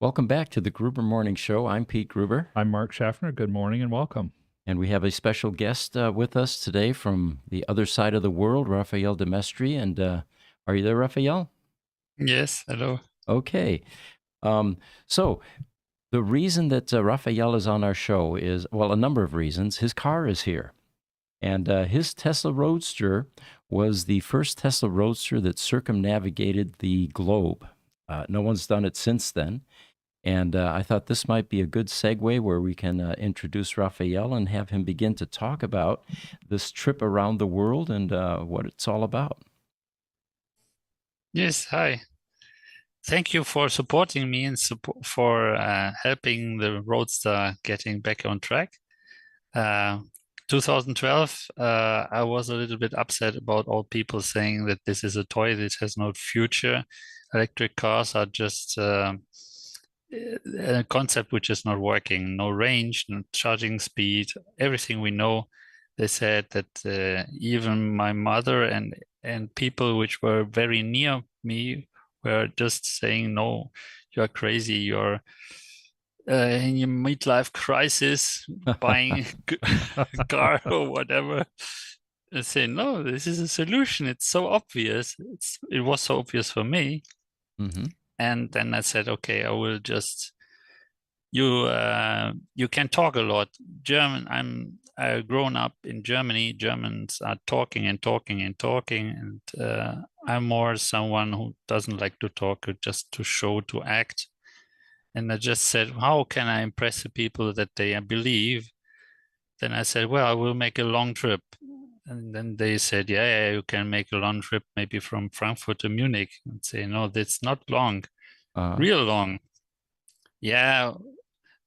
Welcome back to the Gruber Morning Show. I'm Pete Gruber, I'm Mark Schaffner. Good morning and welcome. and we have a special guest with us today from the other side of the world, Rafael de Mestre. And are you there, Rafael? Yes, hello. Okay. Um, so the reason that Rafael is on our show is, well, a number of reasons. His car is here, and his Tesla Roadster was the first Tesla Roadster that circumnavigated the globe. No one's done it since then. And I thought this might be a good segue where we can introduce Raphael and have him begin to talk about this trip around the world and what it's all about. Yes, hi. Thank you for supporting me and for helping the Roadster getting back on track. 2012, I was a little bit upset about all people saying that this is a toy that has no future. Electric cars are just a concept which is not working. No range, no charging speed, everything we know. They said that even my mother and people which were very near me were just saying, no, you're crazy. You're in your midlife crisis, buying a car or whatever. And say, no, this is a solution. It's so obvious. It was so obvious for me. Mm-hmm. And then I said, okay, I will just you can talk a lot. I grown up in Germany. Germans are talking and talking and talking, and I'm more someone who doesn't like to talk, just to show, to act. And I just said, how can I impress the people that they believe? Then I said, well, I will make a long trip. And then they said, yeah, you can make a long trip, maybe from Frankfurt to Munich. And say, no, that's not long, real long. Yeah,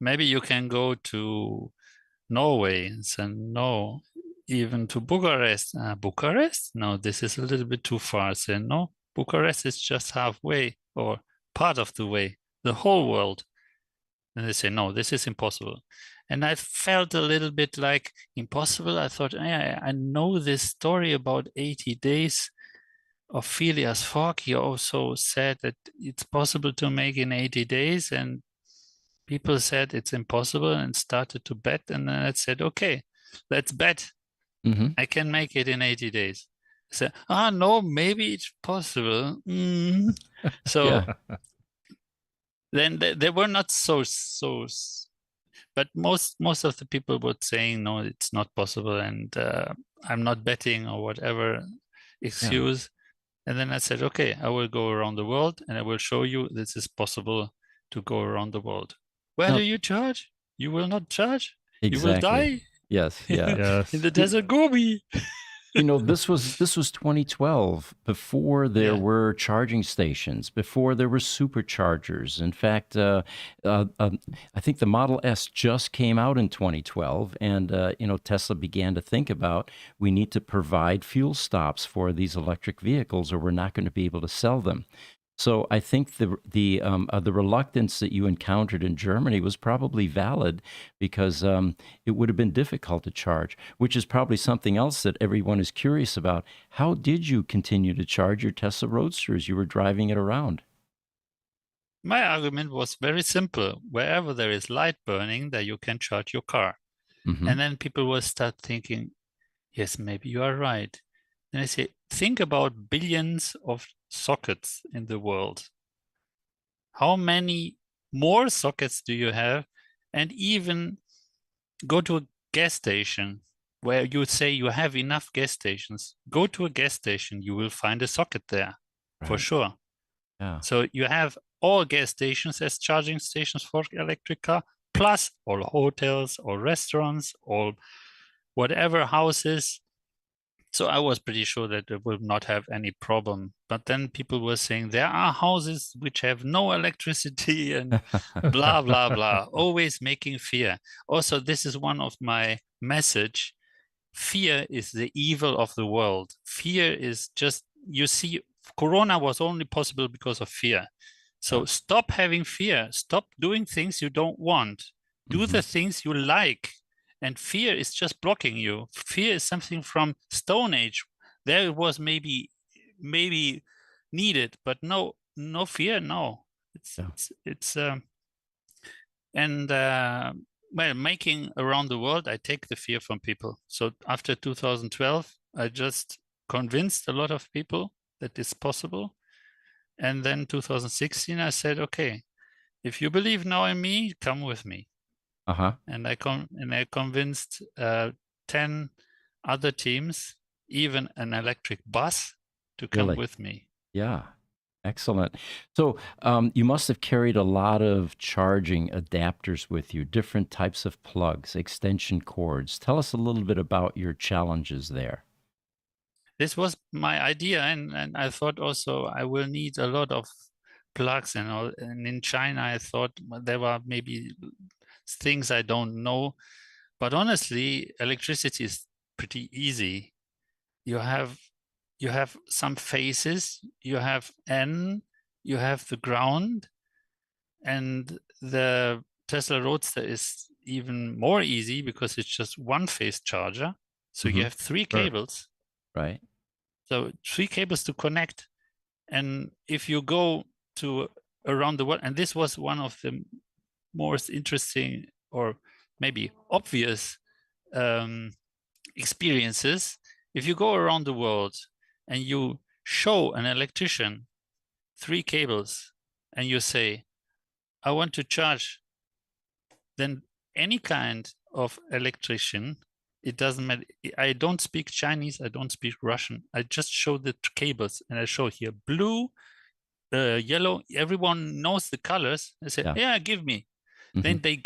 maybe you can go to Norway. And said, no, even to Bucharest. Bucharest? No, this is a little bit too far. I said, no, Bucharest is just halfway or part of the way, the whole world. And they say, no, this is impossible. And I felt a little bit like impossible. I thought, yeah, I know this story about 80 days of Phileas Fogg. He also said that it's possible to make in 80 days. And people said it's impossible and started to bet. And then I said, okay, let's bet. Mm-hmm. I can make it in 80 days. I said, no, maybe it's possible. So then they were not so, but most of the people were saying, no, it's not possible. And I'm not betting or whatever excuse. Yeah. And then I said, okay, I will go around the world and I will show you this is possible to go around the world. Where do you charge? You will not charge. Exactly. You will die. Yes. Yeah. Yes. In the desert Gobi. This was 2012, before there were charging stations, before there were superchargers. In fact, I think the Model S just came out in 2012, and Tesla began to think about, we need to provide fuel stops for these electric vehicles, or we're not going to be able to sell them. So I think the reluctance that you encountered in Germany was probably valid, because it would have been difficult to charge, which is probably something else that everyone is curious about. How did you continue to charge your Tesla Roadster as you were driving it around? My argument was very simple. Wherever there is light burning, there you can charge your car. Mm-hmm. And then people will start thinking, yes, maybe you are right. And I say, think about billions of sockets in the world. How many more sockets do you have? And even go to a gas station where you say you have enough gas stations. Go to a gas station, you will find a socket there, right, for sure. Yeah. So you have all gas stations as charging stations for electric car, plus all hotels or restaurants or whatever houses. So I was pretty sure that it will not have any problem. But then people were saying there are houses which have no electricity and blah, blah, blah, always making fear. Also, this is one of my message. Fear is the evil of the world. Fear is just, you see, Corona was only possible because of fear. So stop having fear. Stop doing things you don't want. Do the things you like. And fear is just blocking you. Fear is something from Stone Age. There it was maybe needed, but no fear. No, it's And well, making around the world, I take the fear from people. So after 2012, I just convinced a lot of people that it's possible. And then 2016, I said, okay, if you believe now in me, come with me. Uh-huh. And I convinced 10 other teams, even an electric bus, to come Really? with me. Yeah. Excellent. So you must have carried a lot of charging adapters with you, different types of plugs, extension cords. Tell us a little bit about your challenges there. This was my idea, and I thought also I will need a lot of plugs and all. And in China, I thought there were maybe things I don't know, but honestly, electricity is pretty easy. You have some phases, you have N, you have the ground, and the Tesla Roadster is even more easy because it's just one phase charger. So you have three cables. Right. So 3 cables to connect. And if you go to around the world, and this was one of the most interesting or maybe obvious experiences. If you go around the world and you show an electrician 3 cables and you say, I want to charge, then any kind of electrician, it doesn't matter. I don't speak Chinese, I don't speak Russian. I just show the cables and I show here blue, yellow. Everyone knows the colors. I say, yeah, give me. Then they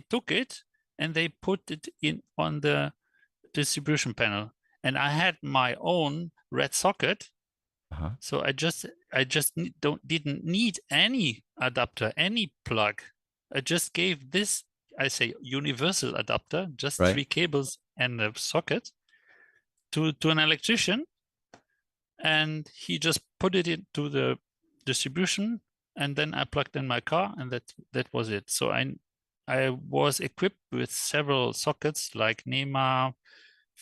took it and they put it in on the distribution panel. And I had my own red socket. So I just didn't need any adapter, any plug. I just gave this, I say, universal adapter, just 3 cables and a socket to an electrician, and he just put it into the distribution, and then I plugged in my car, and that was it. So I was equipped with several sockets like NEMA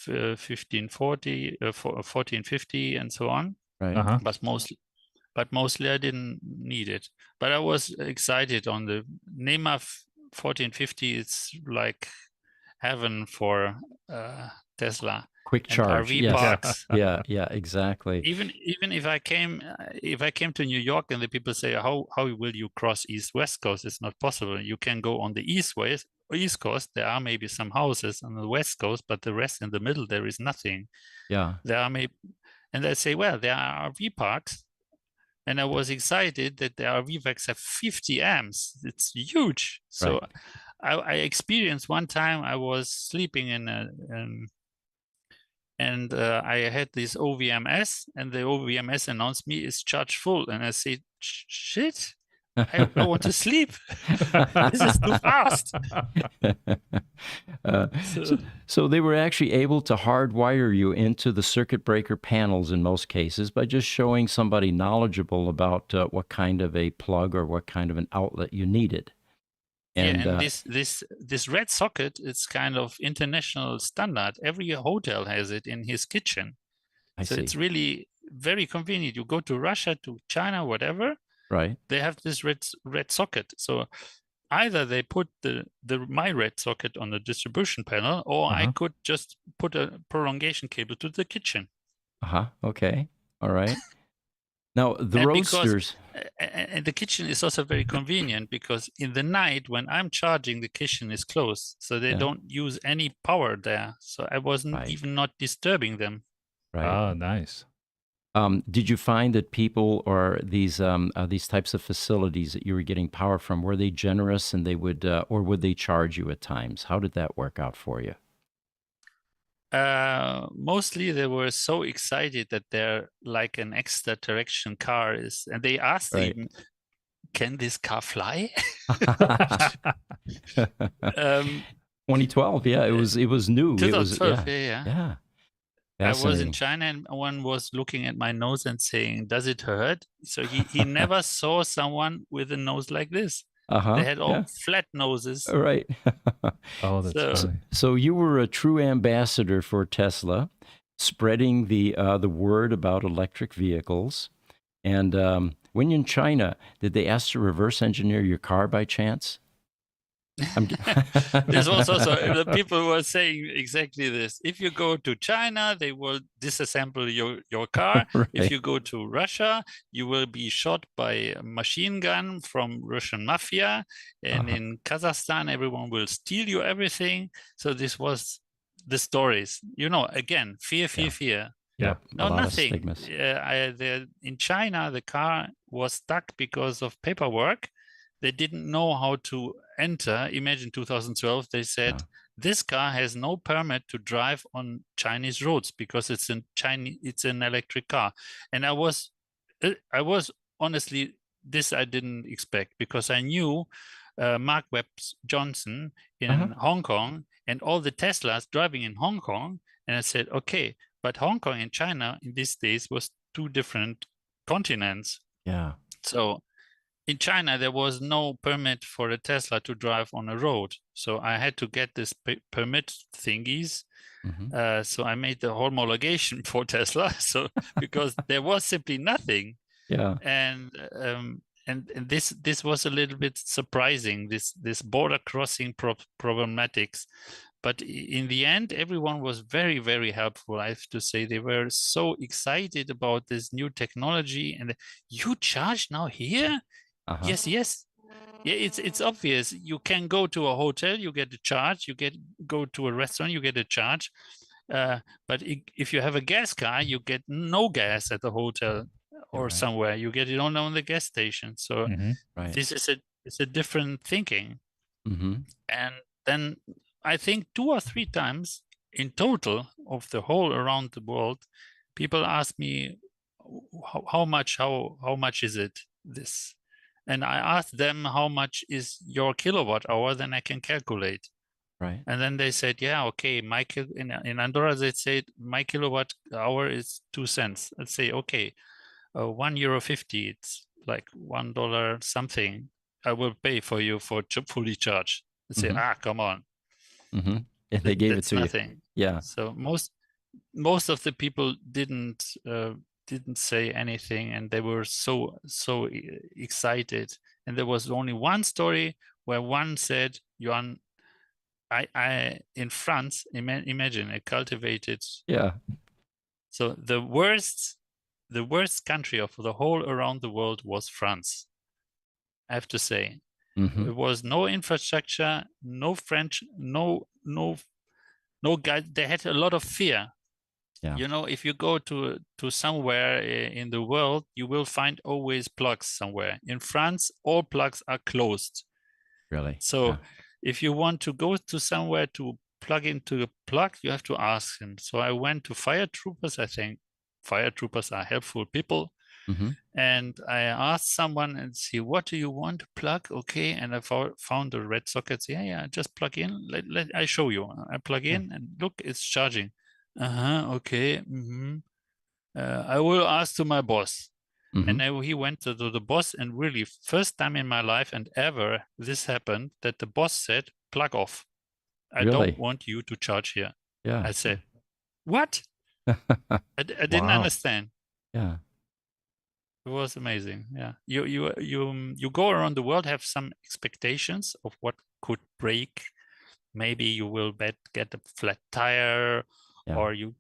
1540, 1450, and so on. Right. But mostly I didn't need it. But I was excited on the NEMA 1450. It's like heaven for Tesla. Quick and charge. RV Yes. parks. Yeah, exactly. Even if I came to New York and the people say, how will you cross East-West Coast? It's not possible. You can go on the East Coast. There are maybe some houses on the West Coast, but the rest in the middle, there is nothing. Yeah. There are maybe, and they say, well, there are RV parks. And I was excited that the RV parks have 50 amps. It's huge. So I experienced one time I was sleeping in and I had this OVMS, and the OVMS announced me is charged full. And I said, shit, I want to sleep. This is too fast. So they were actually able to hardwire you into the circuit breaker panels in most cases by just showing somebody knowledgeable about what kind of a plug or what kind of an outlet you needed. And this red socket, it's kind of international standard. Every hotel has it in his kitchen. So it's really very convenient. You go to Russia, to China, whatever. Right. They have this red socket. So either they put my red socket on the distribution panel, or I could just put a prolongation cable to the kitchen. Okay. All right. Now, the Roadsters... And the kitchen is also very convenient because in the night when I'm charging, the kitchen is closed. So they don't use any power there. So I wasn't even not disturbing them. Right. Oh, nice. Did you find that people or these types of facilities that you were getting power from, were they generous and they would, or would they charge you at times? How did that work out for you? Mostly they were so excited that they're like an extra direction car is, and they asked even, can this car fly? 2012, yeah, it was new. 2012, yeah. I was in China and one was looking at my nose and saying, does it hurt? So he never saw someone with a nose like this. They had all flat noses. Right. Oh, that's funny. So you were a true ambassador for Tesla, spreading the word about electric vehicles. And when you're in China, did they ask to reverse engineer your car by chance? This was also the people were saying exactly this. If you go to China, they will disassemble your car. Right. If you go to Russia, you will be shot by a machine gun from Russian mafia. And in Kazakhstan, everyone will steal you everything. So this was the stories. Again, fear, fear, fear. Yeah, No, a lot nothing. of stigmas. In China, the car was stuck because of paperwork. They didn't know how to enter. Imagine 2012, they said, this car has no permit to drive on Chinese roads because it's an electric car. And I was honestly, this I didn't expect, because I knew Mark Webb Johnson in Hong Kong and all the Teslas driving in Hong Kong. And I said, okay, but Hong Kong and China in these days was two different continents. Yeah. So in China, there was no permit for a Tesla to drive on a road. So I had to get this permit thingies. So I made the homologation for Tesla. So because there was simply nothing. Yeah. And this was a little bit surprising, this border crossing problematics. But in the end, everyone was very, very helpful. I have to say, they were so excited about this new technology. And you charge now here? Yes. Yeah, it's obvious. You can go to a hotel, you get a charge. Go to a restaurant, you get a charge. But if you have a gas car, you get no gas at the hotel or somewhere. You get it on the gas station. So this is a different thinking. And then I think 2 or 3 times in total of the whole around the world, people ask me how much is it this? And I asked them, how much is your kilowatt hour? Then I can calculate. Right. And then they said, yeah, okay, in Andorra, they said my kilowatt hour is 2 cents. I'd say, okay, €1.50, it's like $1 something. I will pay for you for fully charged. I'd say, come on. And they gave it to nothing. You. Yeah. So most of the people didn't say anything, and they were so excited. And there was only one story where one said, Johan, I in France, imagine a cultivated. Yeah. So the worst country of the whole around the world was France. I have to say. There was no infrastructure, no French, no guide. They had a lot of fear. Yeah. If you go to somewhere in the world, you will find always plugs somewhere. In France, all plugs are closed. Really? So if you want to go to somewhere to plug into a plug, you have to ask him. So I went to fire troopers. I think fire troopers are helpful people. And I asked someone and see, what do you want to plug? Okay. And I found the red sockets. Yeah, just plug in. Let I show you. I plug in and look, it's charging. Okay. I will ask to my boss. And he went to the boss, and really first time in my life and ever this happened, that the boss said, plug off. I don't want you to charge here. Yeah. I said, what? I didn't understand. Yeah. It was amazing. Yeah. You go around the world, have some expectations of what could break. Maybe you will get a flat tire, or your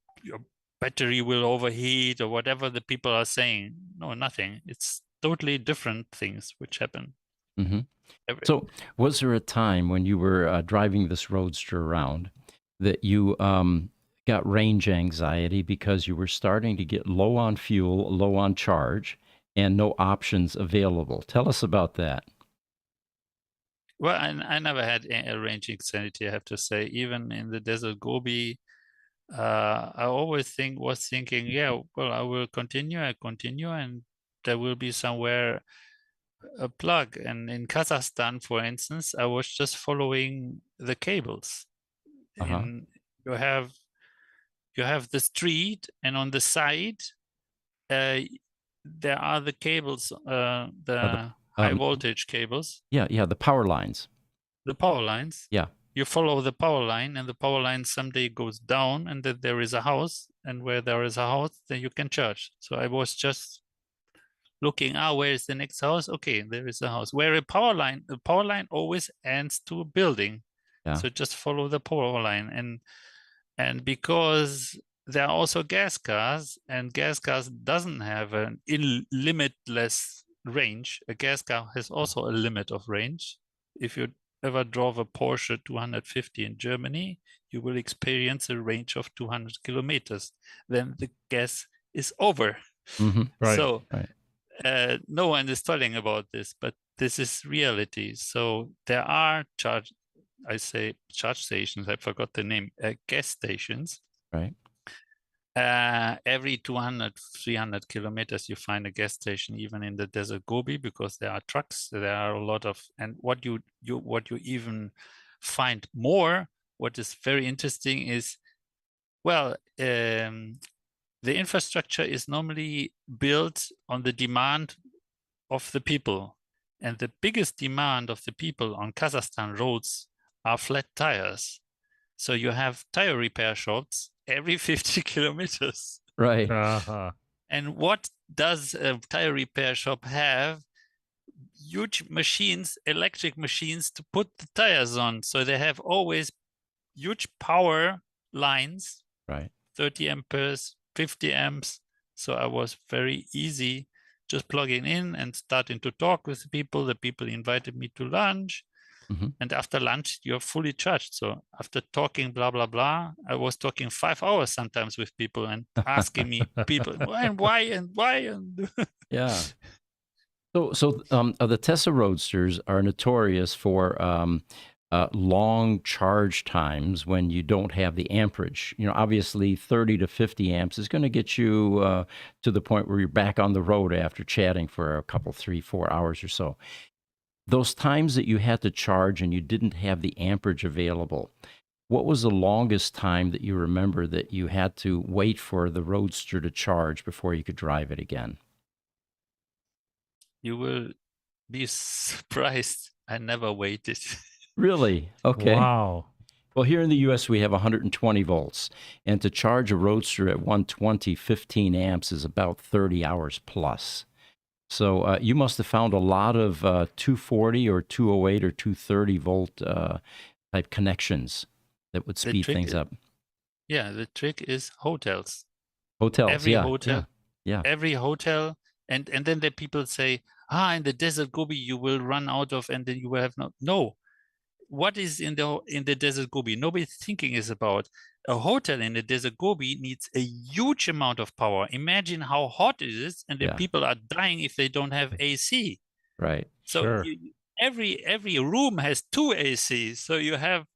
battery will overheat, or whatever the people are saying. No, nothing. It's totally different things which happen. So was there a time when you were driving this Roadster around that you got range anxiety because you were starting to get low on fuel, low on charge, and no options available? Tell us about that. Well, I never had a range anxiety, I have to say. Even in the desert Gobi, I always was thinking, yeah, well, I will continue, and there will be somewhere a plug. And in Kazakhstan, for instance, I was just following the cables. And you have the street, and on the side, there are the cables, the high voltage cables. Yeah, the power lines. The power lines. Yeah. You follow the power line, and the power line someday goes down, and that there is a house, and where there is a house, then you can charge. So I was just looking, where is the next house? Okay, there is a house. Where a power line always ends to a building. Yeah. So just follow the power line. And because there are also gas cars, and gas cars doesn't have an limitless range. A gas car has also a limit of range. If you ever drove a Porsche 250 in Germany, you will experience a range of 200 kilometers. Then the gas is over. Right. So Right. no one is telling about this, but this is reality. So there are charge stations, I forgot the name, gas stations. Right. Every 200, 300 kilometers, you find a gas station, even in the Desert Gobi, because there are trucks. There are a lot of, and what you even find more, what is very interesting is, well, the infrastructure is normally built on the demand of the people. And the biggest demand of the people on Kazakhstan roads are flat tires. So you have tire repair shops every 50 kilometers. Right. And what does a tire repair shop have? Huge machines, electric machines to put the tires on. So they have always huge power lines, Right. 30 amperes, 50 amps. So I was very easy just plugging in and starting to talk with the people. The people invited me to lunch. And after lunch, you're fully charged. So after talking, blah, blah, blah, I was talking 5 hours sometimes with people and asking me people, why. And Yeah. So the Tesla Roadsters are notorious for long charge times when you don't have the amperage. You know, obviously 30 to 50 amps is going to get you to the point where you're back on the road after chatting for a couple, 3, 4 hours or so. Those times that you had to charge and you didn't have the amperage available, what was the longest time that you remember that you had to wait for the Roadster to charge before you could drive it again? You will be surprised. I never waited. Really? Okay. Wow. Well, here in the U.S., we have 120 volts, and to charge a Roadster at 120, 15 amps is about 30 hours plus. So you must have found a lot of 240 or 208 or 230 volt type connections that would speed things up. Yeah, the trick is hotels. Hotels, every hotel, yeah. Every hotel, and then the people say, in the Desert Gobi you will run out of, and then you will have no. What is in the Desert Gobi? Nobody's thinking is about a hotel in the Desert Gobi needs a huge amount of power. Imagine how hot it is, and the people are dying if they don't have AC. Right. So Sure. every room has 2 AC. So you have.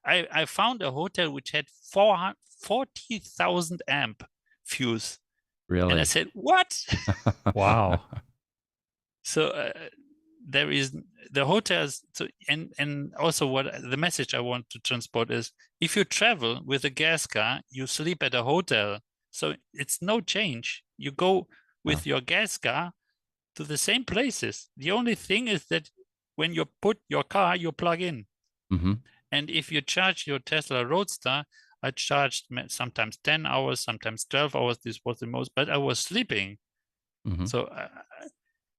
I found a hotel which had 40,000 amp fuse. Really? And I said, what? Wow. So there is the hotels. So and also what the message I want to transport is, if you travel with a gas car, you sleep at a hotel. So it's no change. You go with your gas car to the same places. The only thing is that when you put your car, you plug in. And if you charge your Tesla Roadster, I charged sometimes 10 hours, sometimes 12 hours. This was the most, but I was sleeping. So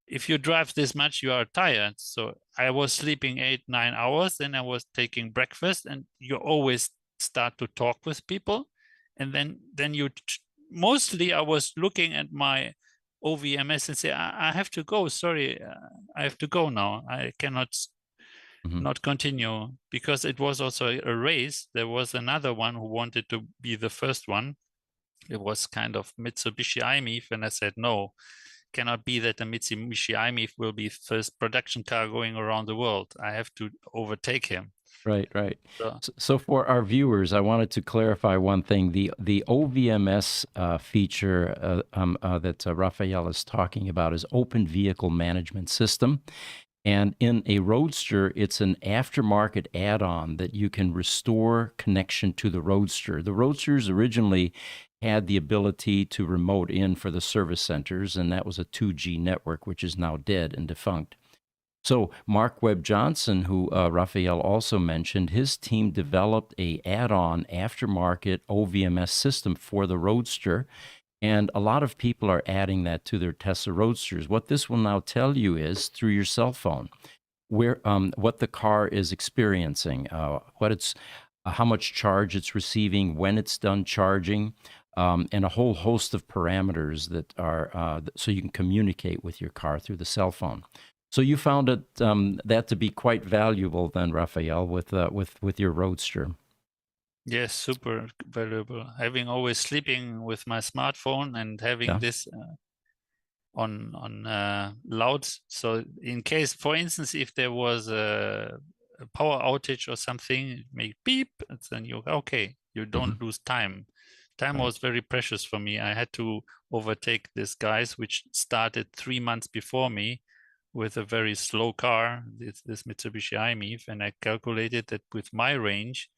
if you drive this much, you are tired. So I was sleeping 8, 9 hours. Then I was taking breakfast, and you always start to talk with people. And then you mostly I was looking at my OVMS and say, I have to go. Sorry, I have to go now. I cannot not continue, because it was also a race. There was another one who wanted to be the first one. It was kind of Mitsubishi IMIF, and I said, no, cannot be that the Mitsubishi IMIF will be first production car going around the world. I have to overtake him. Right. So for our viewers, I wanted to clarify one thing. The OVMS feature that Rafael is talking about is Open Vehicle Management System. And in a Roadster, it's an aftermarket add-on that you can restore connection to the Roadster. The Roadsters originally had the ability to remote in for the service centers, and that was a 2G network, which is now dead and defunct. So Mark Webb Johnson, who Rafael also mentioned, his team developed a add-on aftermarket OVMS system for the Roadster. And a lot of people are adding that to their Tesla Roadsters. What this will now tell you is through your cell phone what the car is experiencing, how much charge it's receiving, when it's done charging, and a whole host of parameters that are so you can communicate with your car through the cell phone. So you found it that to be quite valuable, then, Rafael, with your Roadster. Yes, super valuable. Having always sleeping with my smartphone and having this on loud. So in case, for instance, if there was a power outage or something, it may beep, and then you you don't lose time. Time was very precious for me. I had to overtake these guys, which started 3 months before me with a very slow car, this Mitsubishi i-MiEV, and I calculated that with my range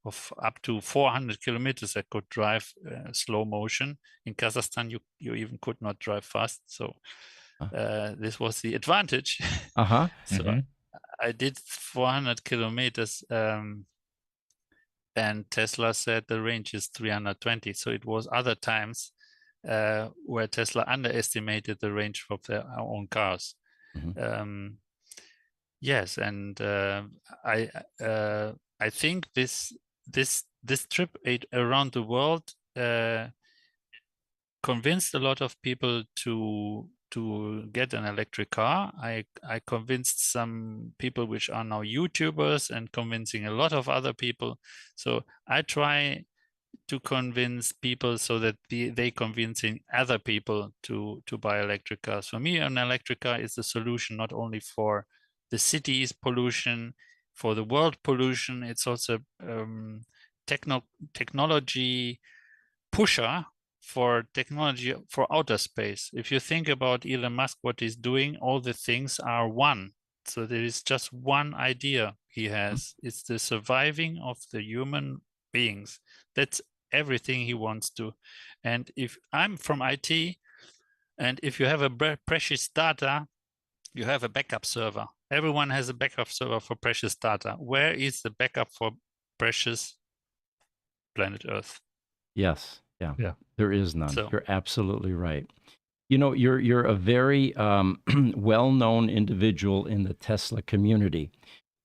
of up to 400 kilometers, I could drive slow motion. In Kazakhstan, you even could not drive fast. So this was the advantage. So I did 400 kilometers, and Tesla said the range is 320. So it was other times where Tesla underestimated the range of their own cars. Yes, and I think this trip around the world convinced a lot of people to get an electric car. I convinced some people which are now YouTubers and convincing a lot of other people. So I try to convince people so that they convincing other people to buy electric cars. For me, an electric car is the solution not only for the city's pollution, for the world pollution. It's also technology pusher for technology for outer space. If you think about Elon Musk, what he's doing, all the things are one. So there is just one idea he has. It's the surviving of the human beings. That's everything he wants to. And if I'm from IT, and if you have a precious data, you have a backup server. Everyone has a backup server for precious data. Where is the backup for precious planet Earth? Yes. Yeah. There is none. So, you're absolutely right. You know, you're a very well-known individual in the Tesla community.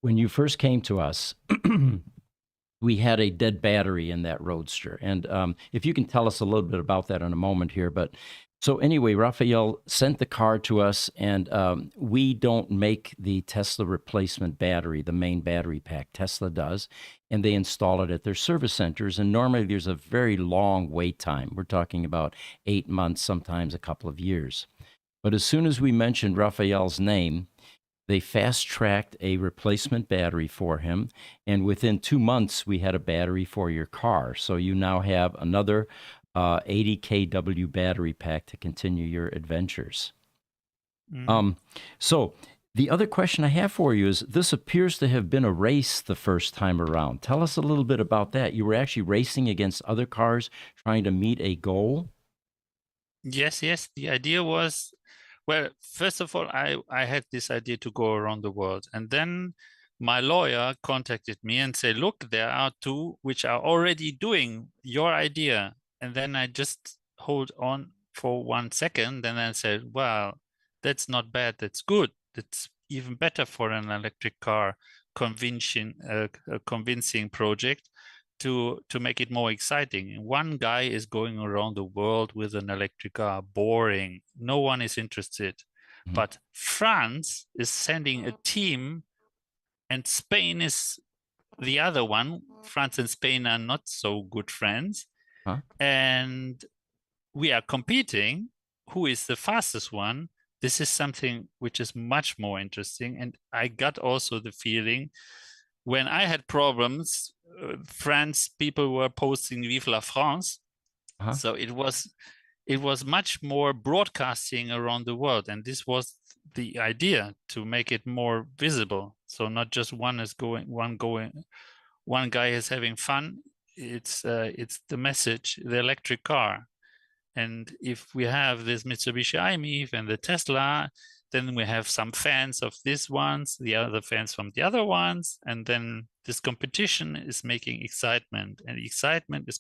When you first came to us, we had a dead battery in that Roadster. And if you can tell us a little bit about that in a moment here. But so anyway, Rafael sent the car to us, and we don't make the Tesla replacement battery, the main battery pack. Tesla does, and they install it at their service centers. And normally there's a very long wait time. We're talking about 8 months, sometimes a couple of years. But as soon as we mentioned Rafael's name, they fast-tracked a replacement battery for him, and within 2 months, we had a battery for your car. So you now have another 80 kW battery pack to continue your adventures. So the other question I have for you is, this appears to have been a race the first time around. Tell us a little bit about that. You were actually racing against other cars, trying to meet a goal? Yes. The idea was, well, first of all, I had this idea to go around the world. And then my lawyer contacted me and said, look, there are two which are already doing your idea. And then I just hold on for 1 second. And I said, well, that's not bad. That's good. That's even better for an electric car convincing project to make it more exciting. One guy is going around the world with an electric car, boring. No one is interested. But France is sending a team, and Spain is the other one. France and Spain are not so good friends. And we are competing. Who is the fastest one? This is something which is much more interesting. And I got also the feeling when I had problems, France people were posting Vive la France. So it was much more broadcasting around the world. And this was the idea, to make it more visible. So not just one guy is having fun. It's the message, the electric car. And if we have this Mitsubishi i-MiEV and the Tesla, then we have some fans of these ones, the other fans from the other ones. And then this competition is making excitement, and excitement is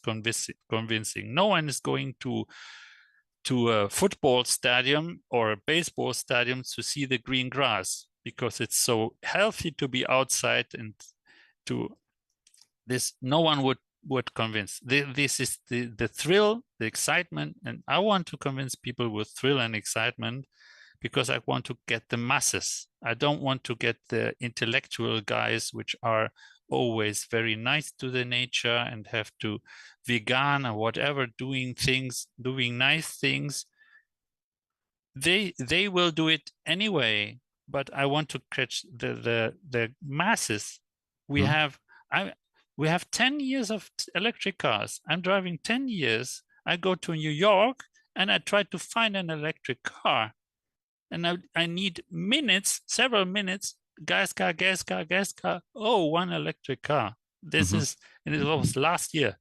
convincing. No one is going to to a football stadium or a baseball stadium to see the green grass, because it's so healthy to be outside. And to this, no one would convince. This is the thrill, the excitement, and I want to convince people with thrill and excitement, because I want to get the masses. I don't want to get the intellectual guys, which are always very nice to the nature and have to vegan or whatever, doing nice things. They will do it anyway, but I want to catch the masses. We have 10 years of electric cars. I'm driving 10 years. I go to New York and I try to find an electric car. And I need several minutes, gas car. Oh, one electric car. This is, and it was last year.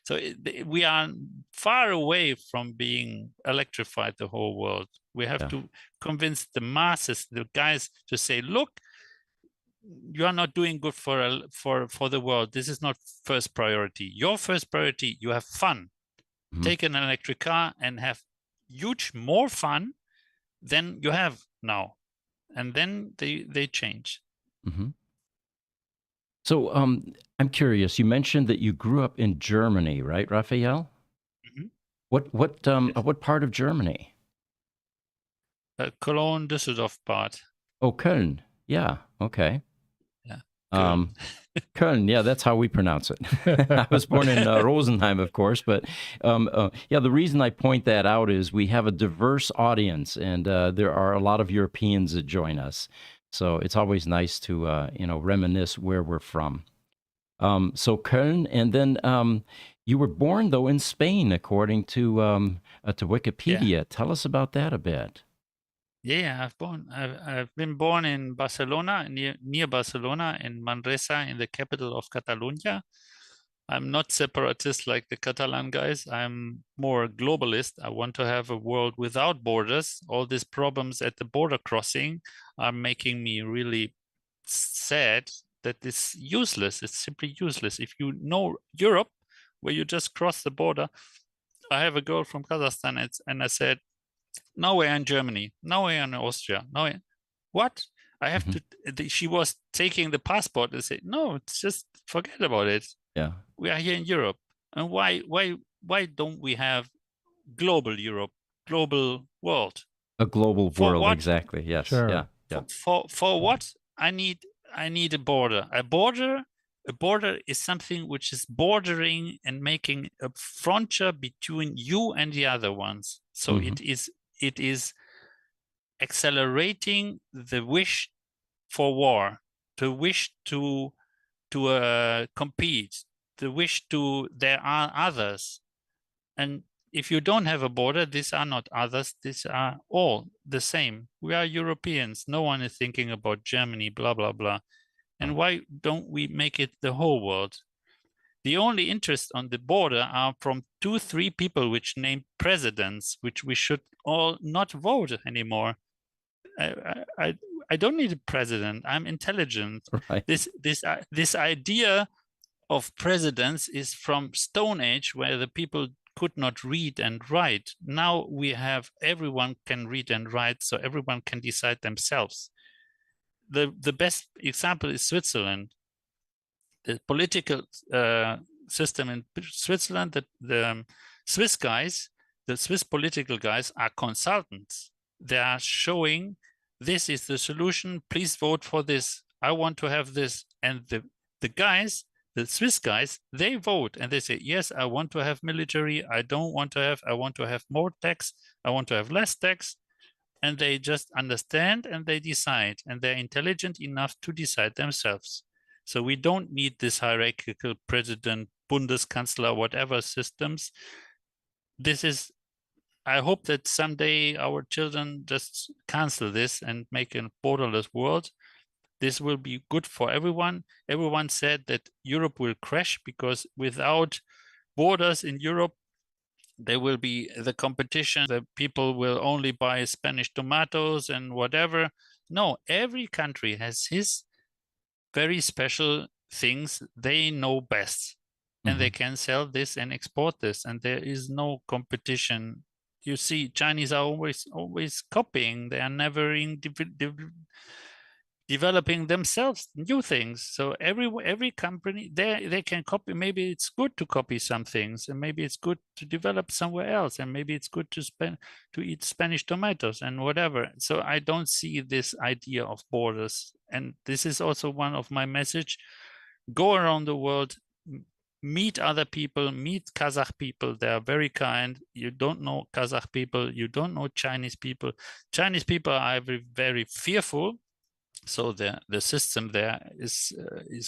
So we are far away from being electrified, the whole world. We have to convince the masses, the guys, to say, look, you are not doing good for the world. This is not first priority. Your first priority, you have fun. Take an electric car and have more fun than you have now. And then they change. So I'm curious, you mentioned that you grew up in Germany, right, Rafael? What part of Germany? Cologne, Düsseldorf part. Oh, Köln. Yeah. Okay. Yeah. Köln. Yeah, that's how we pronounce it. I was born in Rosenheim, of course, but yeah, the reason I point that out is we have a diverse audience, and there are a lot of Europeans that join us. So it's always nice to reminisce where we're from. So Köln, and then you were born though in Spain, according to Wikipedia. Yeah. Tell us about that a bit. Yeah, I've been born in Barcelona, near Barcelona, in Manresa, in the capital of Catalonia. I'm not separatist like the Catalan guys. I'm more globalist. I want to have a world without borders. All these problems at the border crossing are making me really sad that it's useless. It's simply useless. If you know Europe, where you just cross the border, I have a girl from Kazakhstan, and I said, now we're in Germany, now we're in Austria, what? I have to, she was taking the passport and said, no, it's just forget about it. Yeah. We are here in Europe. And why don't we have global Europe, global world? A global world, what? Exactly. Yes. Sure. Yeah. For what? I need a border. A border is something which is bordering and making a frontier between you and the other ones. So it is accelerating the wish for war, the wish to compete, the wish to there are others. And if you don't have a border, these are not others, these are all the same. We are Europeans. No one is thinking about Germany, blah, blah, blah. And why don't we make it the whole world? The only interest on the border are from 2-3 people which name presidents, which we should all not vote anymore. I don't need a president. I'm intelligent. Right. This idea of presidents is from Stone Age, where the people could not read and write. Now everyone can read and write, so everyone can decide themselves. The best example is Switzerland. The political system in Switzerland, the Swiss guys, the Swiss political guys are consultants. They are showing, this is the solution, please vote for this. I want to have this. And the guys, the Swiss guys, they vote and they say, yes, I want to have military. I want to have more tax. I want to have less tax. And they just understand and they decide, and they're intelligent enough to decide themselves. So we don't need this hierarchical president, Bundeskanzler, whatever systems. I hope that someday our children just cancel this and make a borderless world. This will be good for everyone. Everyone said that Europe will crash because without borders in Europe, there will be the competition. The people will only buy Spanish tomatoes and whatever. No, every country has his very special things they know best. And they can sell this and export this. And there is no competition you see Chinese are always copying. They are never developing themselves new things. So every company they can copy. Maybe it's good to copy some things, and maybe it's good to develop somewhere else, and maybe it's good to eat Spanish tomatoes and whatever. So I don't see this idea of borders, and this is also one of my message. Go around the world, meet other people, meet Kazakh people. They are very kind. You don't know Kazakh people, you don't know Chinese people. Chinese people are very, very fearful. So the system there is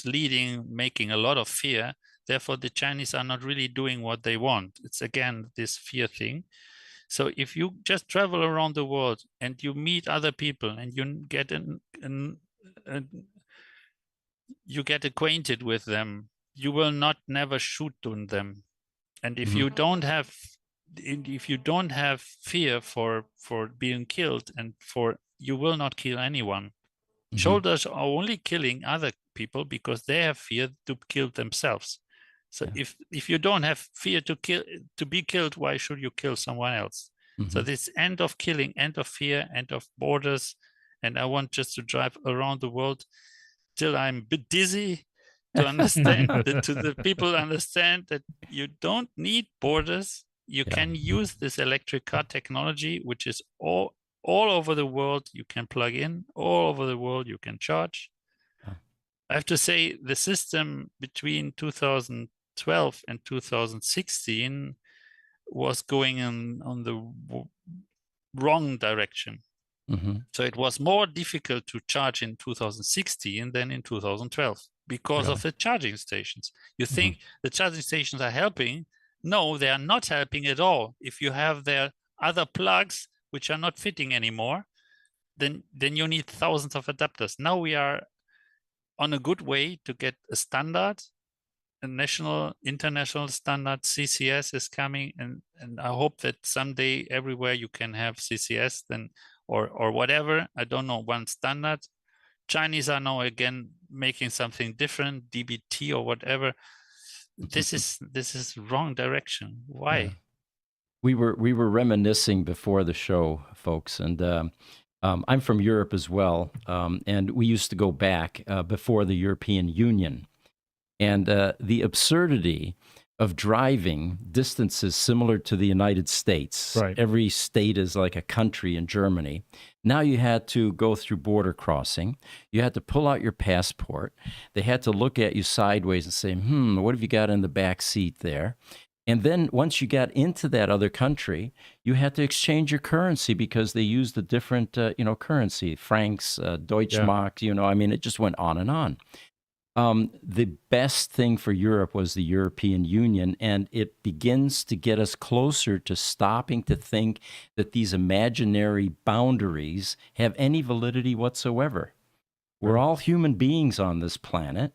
leading, making a lot of fear. Therefore, the Chinese are not really doing what they want. It's again this fear thing. So if you just travel around the world and you meet other people and you get you get acquainted with them, you will not never shoot on them. And if you don't have fear for being killed, and you will not kill anyone. Soldiers are only killing other people because they have fear to kill themselves. So if you don't have fear to be killed, why should you kill someone else? So this end of killing, end of fear, end of borders, and I want just to drive around the world till I'm a bit dizzy to understand that to the people understand that you don't need borders. You can use this electric car technology, which is all over the world. You can plug in all over the world. You can charge. I have to say the system between 2012 and 2016 was going on the wrong direction. So it was more difficult to charge in 2016 than in 2012 because of the charging stations. You think the charging stations are helping? No, they are not helping at all. If you have their other plugs which are not fitting anymore, then you need thousands of adapters. Now we are on a good way to get a standard, a national, international standard. CCS is coming, and I hope that someday everywhere you can have CCS then, or whatever. I don't know, one standard. Chinese are now again making something different, DBT or whatever. This is wrong direction. Why? Yeah. We were reminiscing before the show, folks, and I'm from Europe as well, and we used to go back before the European Union, and the absurdity of driving distances similar to the United States. Right. Every state is like a country in Germany. Now you had to go through border crossing. You had to pull out your passport. They had to look at you sideways and say, what have you got in the back seat there? And then once you got into that other country, you had to exchange your currency because they used a different, currency, francs, Deutschmark, it just went on and on. The best thing for Europe was the European Union, and it begins to get us closer to stopping to think that these imaginary boundaries have any validity whatsoever. We're all human beings on this planet,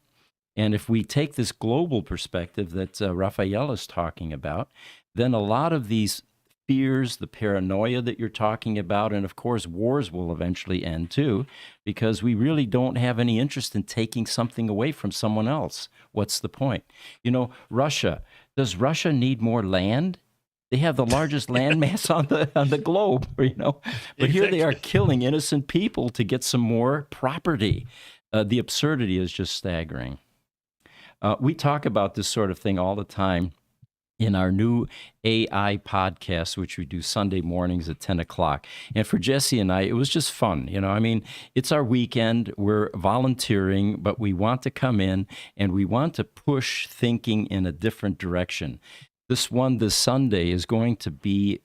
and if we take this global perspective that Rafael is talking about, then a lot of these fears, the paranoia that you're talking about, and of course wars will eventually end too, because we really don't have any interest in taking something away from someone else. What's the point? Russia, does Russia need more land? They have the largest land mass on the globe, but here they are killing innocent people to get some more property. The absurdity is just staggering. We talk about this sort of thing all the time in our new AI podcast, which we do Sunday mornings at 10 o'clock. And for Jesse and I, it was just fun. It's our weekend. We're volunteering, but we want to come in and we want to push thinking in a different direction. This Sunday is going to be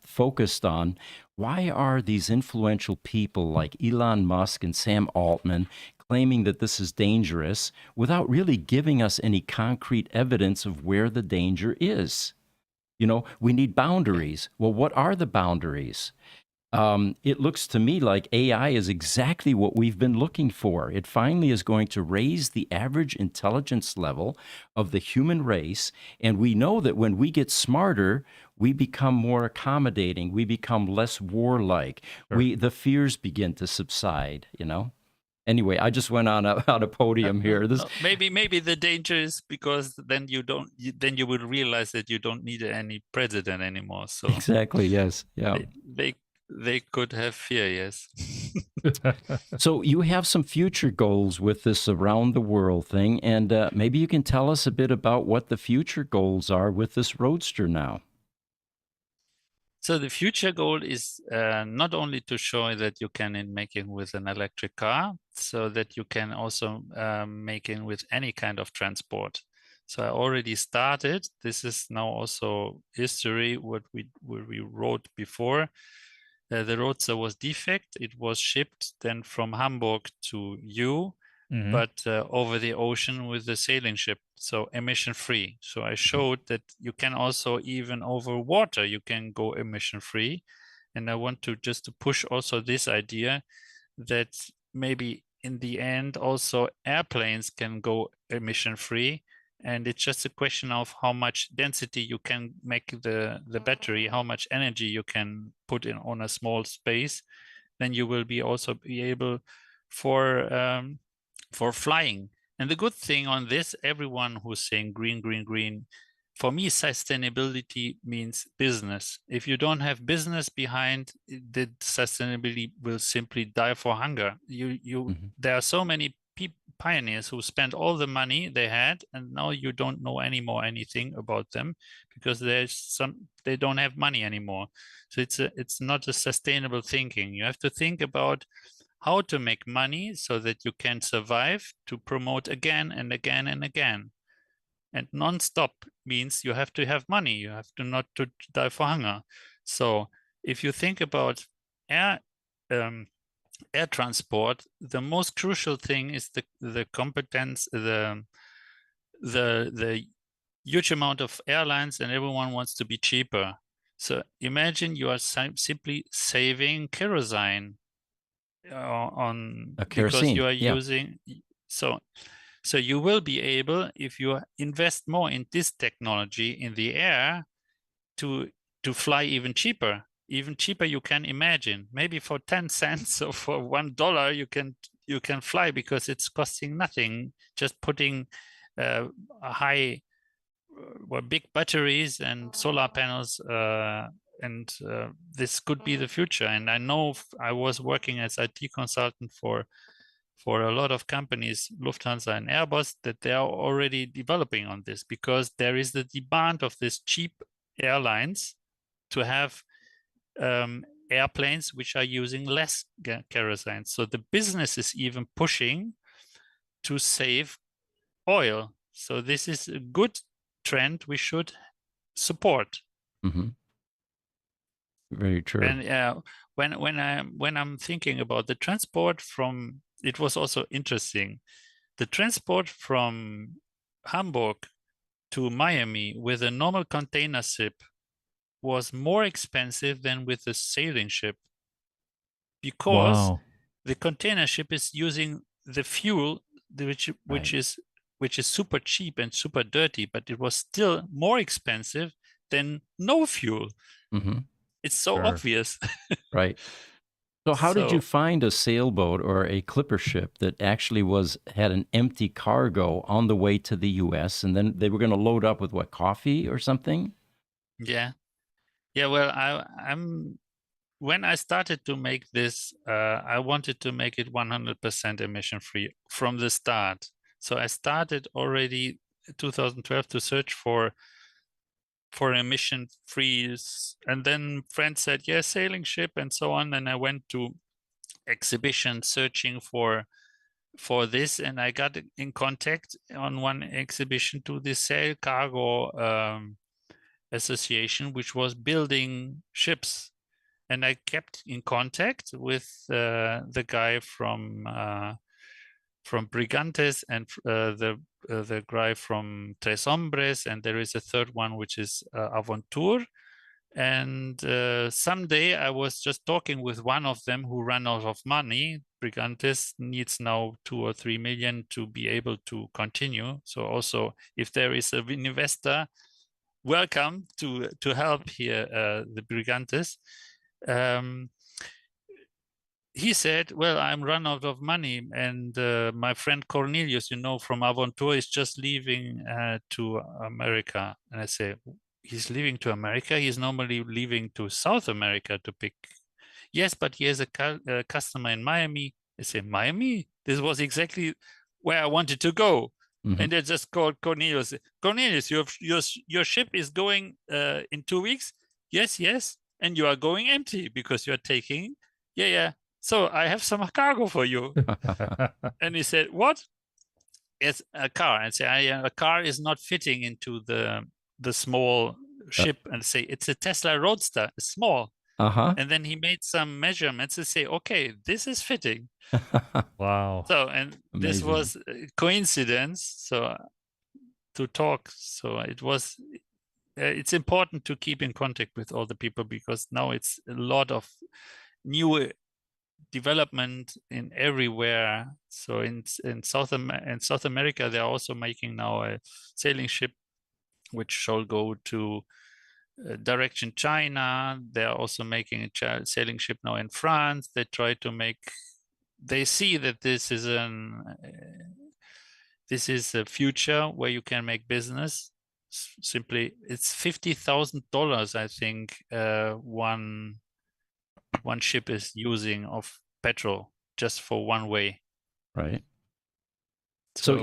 focused on why are these influential people like Elon Musk and Sam Altman claiming that this is dangerous without really giving us any concrete evidence of where the danger is. We need boundaries. Well, what are the boundaries? It looks to me like AI is exactly what we've been looking for. It finally is going to raise the average intelligence level of the human race. And we know that when we get smarter, we become more accommodating. We become less warlike. Sure. The fears begin to subside, Anyway, I just went on a podium here. This Maybe the danger is because then then you will realize that you don't need any president anymore. So exactly, yes, yeah. they could have fear, yes. So you have some future goals with this around the world thing, and maybe you can tell us a bit about what the future goals are with this Roadster now. So the future goal is not only to show that you can make it with an electric car, so that you can also make it with any kind of transport. So I already started. This is now also history, what we wrote before. The Roadster was defect. It was shipped then from Hamburg to you, but over the ocean with the sailing ship, so emission free. So I showed that you can also, even over water, you can go emission free. And I want to just to push also this idea that maybe in the end also airplanes can go emission free. And it's just a question of how much density you can make the battery, how much energy you can put in on a small space. Then you will be also be able for flying. And the good thing on this, everyone who's saying green, green, green, for me, sustainability means business. If you don't have business behind, the sustainability will simply die for hunger. There are so many pioneers who spent all the money they had, and now you don't know anymore anything about them because they don't have money anymore. So it's not a sustainable thinking. You have to think about how to make money so that you can survive to promote again and again and again. And non-stop means you have to have money. You have to not to die for hunger. So if you think about air transport, the most crucial thing is the competence, the huge amount of airlines, and everyone wants to be cheaper. So imagine you are simply saving kerosene because you are using so you will be able, if you invest more in this technology in the air, to fly even cheaper you can imagine. Maybe for 10 cents or for $1 you can fly because it's costing nothing, just putting big batteries and solar panels, and this could be the future. And I know I was working as IT consultant for a lot of companies, Lufthansa and Airbus, that they are already developing on this because there is the demand of these cheap airlines to have airplanes which are using less kerosene. So the business is even pushing to save oil. So this is a good trend we should support. Very true. And when I'm thinking about the transport from, it was also interesting. The transport from Hamburg to Miami with a normal container ship was more expensive than with a sailing ship because the container ship is using the fuel which is super cheap and super dirty, but it was still more expensive than no fuel. It's so obvious. Right. So how did you find a sailboat or a clipper ship that actually had an empty cargo on the way to the US, and then they were going to load up with what, coffee or something? Yeah. Well, I'm when I started to make this, I wanted to make it 100% emission free from the start. So I started already 2012 to search for emission frees, and then friends said, yeah, sailing ship and so on. And I went to exhibitions searching for this, and I got in contact on one exhibition to the Sail Cargo Association, which was building ships. And I kept in contact with the guy from Brigantes and the guy from Tres Hombres, and there is a third one which is Aventur. And someday I was just talking with one of them who ran out of money. Brigantes needs now 2 or 3 million to be able to continue. So also, if there is an investor, welcome to help here, the Brigantes. he said, well, I'm run out of money. And my friend Cornelius, from Aventur, is just leaving to America. And I say, he's leaving to America? He's normally leaving to South America to pick. Yes, but he has a customer in Miami. I say, Miami? This was exactly where I wanted to go. Mm-hmm. And they just called Cornelius. Cornelius, your ship is going in 2 weeks? Yes, yes. And you are going empty because you're taking, yeah. So I have some cargo for you. And he said, what? It's a car. And say, a car is not fitting into the small ship. And say, it's a Tesla Roadster. It's small. Uh-huh. And then he made some measurements and say, okay, this is fitting. Wow. So, and this Amazing. was a coincidence. So to talk. So it was, it's important to keep in contact with all the people, because now it's a lot of new development in everywhere. So in South America, they're also making now a sailing ship which shall go to direction China. They're also making a sailing ship now in France. They try to make, they see that this is a future where you can make business. Simply, it's $50,000, I think, one ship is using of petrol just for one way. Right. So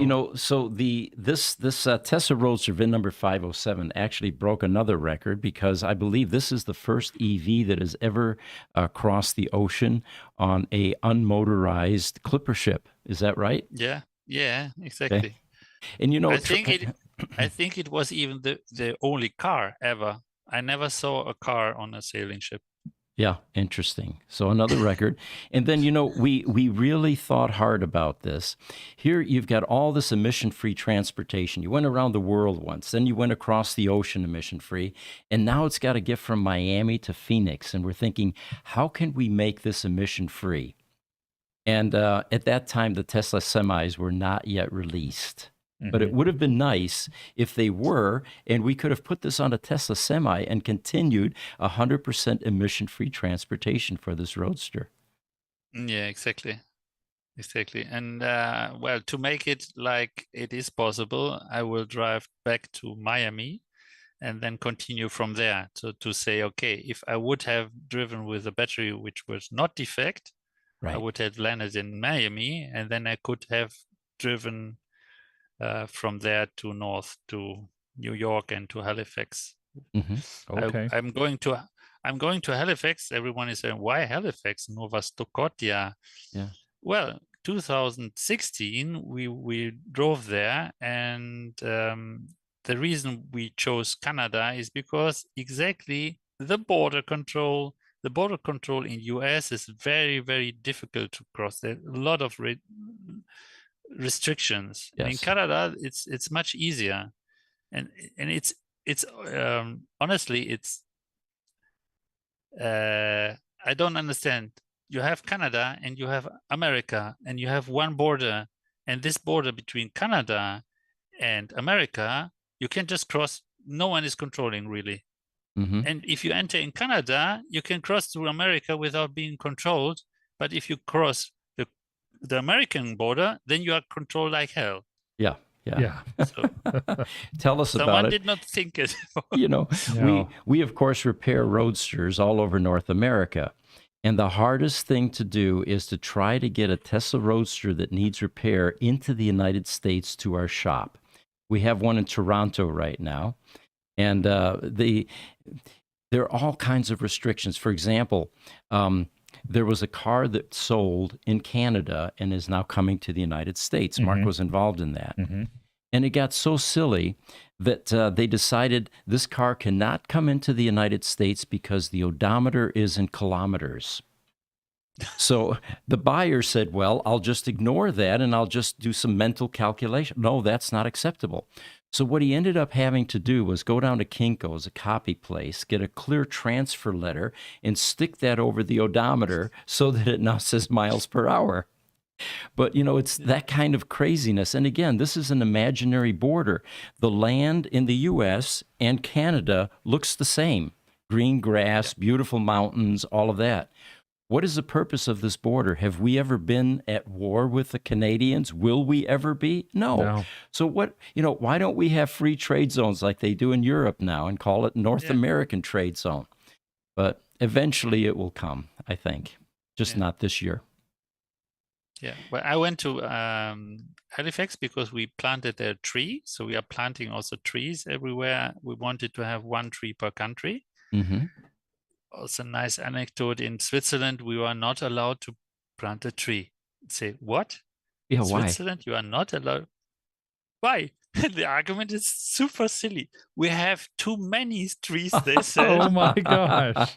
this Tesla Roadster VIN number 507 actually broke another record, because I believe this is the first EV that has ever crossed the ocean on a unmotorized clipper ship. Is that right? Yeah, exactly. Okay. And I think it was even the only car ever. I never saw a car on a sailing ship. Yeah, interesting. So another record. And then, we really thought hard about this. Here you've got all this emission-free transportation. You went around the world once, then you went across the ocean emission-free, and now it's got to get from Miami to Phoenix. And we're thinking, how can we make this emission-free? And at that time, the Tesla semis were not yet released. But it would have been nice if they were, and we could have put this on a Tesla semi and continued 100% emission-free transportation for this Roadster. Yeah, exactly. And well, to make it like it is possible, I will drive back to Miami and then continue from there. So to say, okay, if I would have driven with a battery which was not defect, I would have landed in Miami, and then I could have driven from there to north to New York and to Halifax. Okay. I'm going to Halifax. Everyone is saying, why Halifax? Nova Scotia. Yeah. Well, 2016 we drove there, and the reason we chose Canada is because exactly the border control in US is very, very difficult to cross. There are a lot of restrictions. Yes. And in Canada, it's much easier, and it's honestly, it's I don't understand. You have Canada and you have America, and you have one border, and this border between Canada and America, you can just cross. No one is controlling, really. And if you enter in Canada, you can cross to America without being controlled. But if you cross the American border, then you are controlled like hell. Yeah. So, tell us about it. Someone did not think it. No. we of course repair Roadsters all over North America. And the hardest thing to do is to try to get a Tesla Roadster that needs repair into the United States to our shop. We have one in Toronto right now. And there are all kinds of restrictions. For example, there was a car that sold in Canada and is now coming to the United States. Mark was involved in that. And it got so silly that they decided this car cannot come into the United States because the odometer is in kilometers. So the buyer said, well, I'll just ignore that and I'll just do some mental calculation. No, that's not acceptable. So what he ended up having to do was go down to Kinko's, a copy place, get a clear transfer letter, and stick that over the odometer so that it now says miles per hour. But, it's that kind of craziness. And again, this is an imaginary border. The land in the U.S. and Canada looks the same. Green grass, beautiful mountains, all of that. what is the purpose of this border? Have we ever been at war with the Canadians? Will we ever be? No. So why don't we have free trade zones like they do in Europe now and call it North American trade zone? But eventually it will come, I think, just not this year. Yeah, well, I went to Halifax because we planted a tree. So we are planting also trees everywhere. We wanted to have 1 tree per country. Mm-hmm. Also, nice anecdote, in Switzerland, we were not allowed to plant a tree. Say, what? Yeah, in why? Switzerland, you are not allowed. Why? The argument is super silly. We have too many trees, they said. Oh my gosh.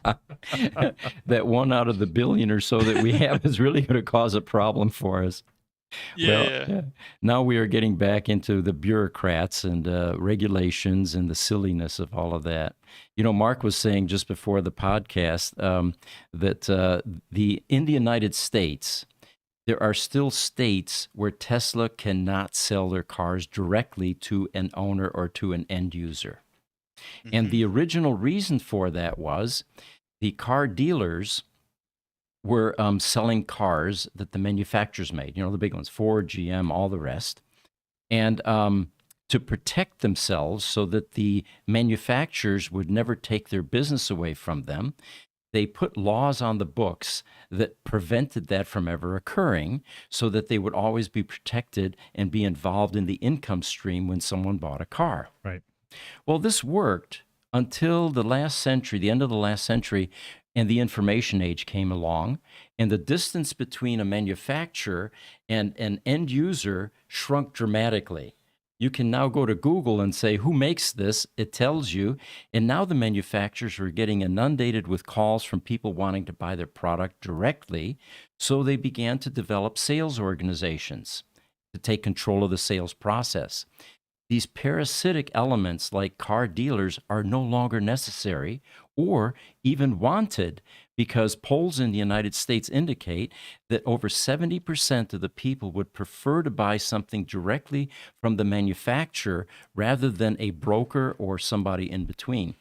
That 1 out of the billion or so that we have is really going to cause a problem for us. Yeah. Now we are getting back into the bureaucrats and regulations and the silliness of all of that. Mark was saying just before the podcast that in the United States, there are still states where Tesla cannot sell their cars directly to an owner or to an end user. Mm-hmm. And the original reason for that was the car dealers were selling cars that the manufacturers made, the big ones, Ford, GM, all the rest. And to protect themselves so that the manufacturers would never take their business away from them, they put laws on the books that prevented that from ever occurring so that they would always be protected and be involved in the income stream when someone bought a car. Right. Well, this worked until the end of the last century, and the information age came along, and the distance between a manufacturer and an end user shrunk dramatically. You can now go to Google and say, who makes this? It tells you. And now the manufacturers are getting inundated with calls from people wanting to buy their product directly. So they began to develop sales organizations to take control of the sales process. These parasitic elements like car dealers are no longer necessary or even wanted, because polls in the United States indicate that over 70% of the people would prefer to buy something directly from the manufacturer rather than a broker or somebody in between.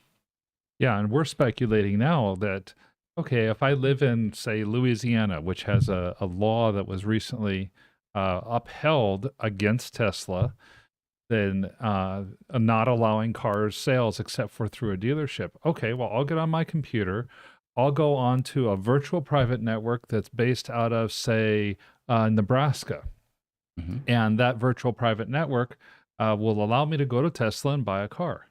Yeah, and we're speculating now that, okay, if I live in, say, Louisiana, which has a law that was recently upheld against Tesla, then not allowing cars sales except for through a dealership. Okay, well, I'll get on my computer. I'll go on to a virtual private network that's based out of, say, Nebraska. Mm-hmm. And that virtual private network will allow me to go to Tesla and buy a car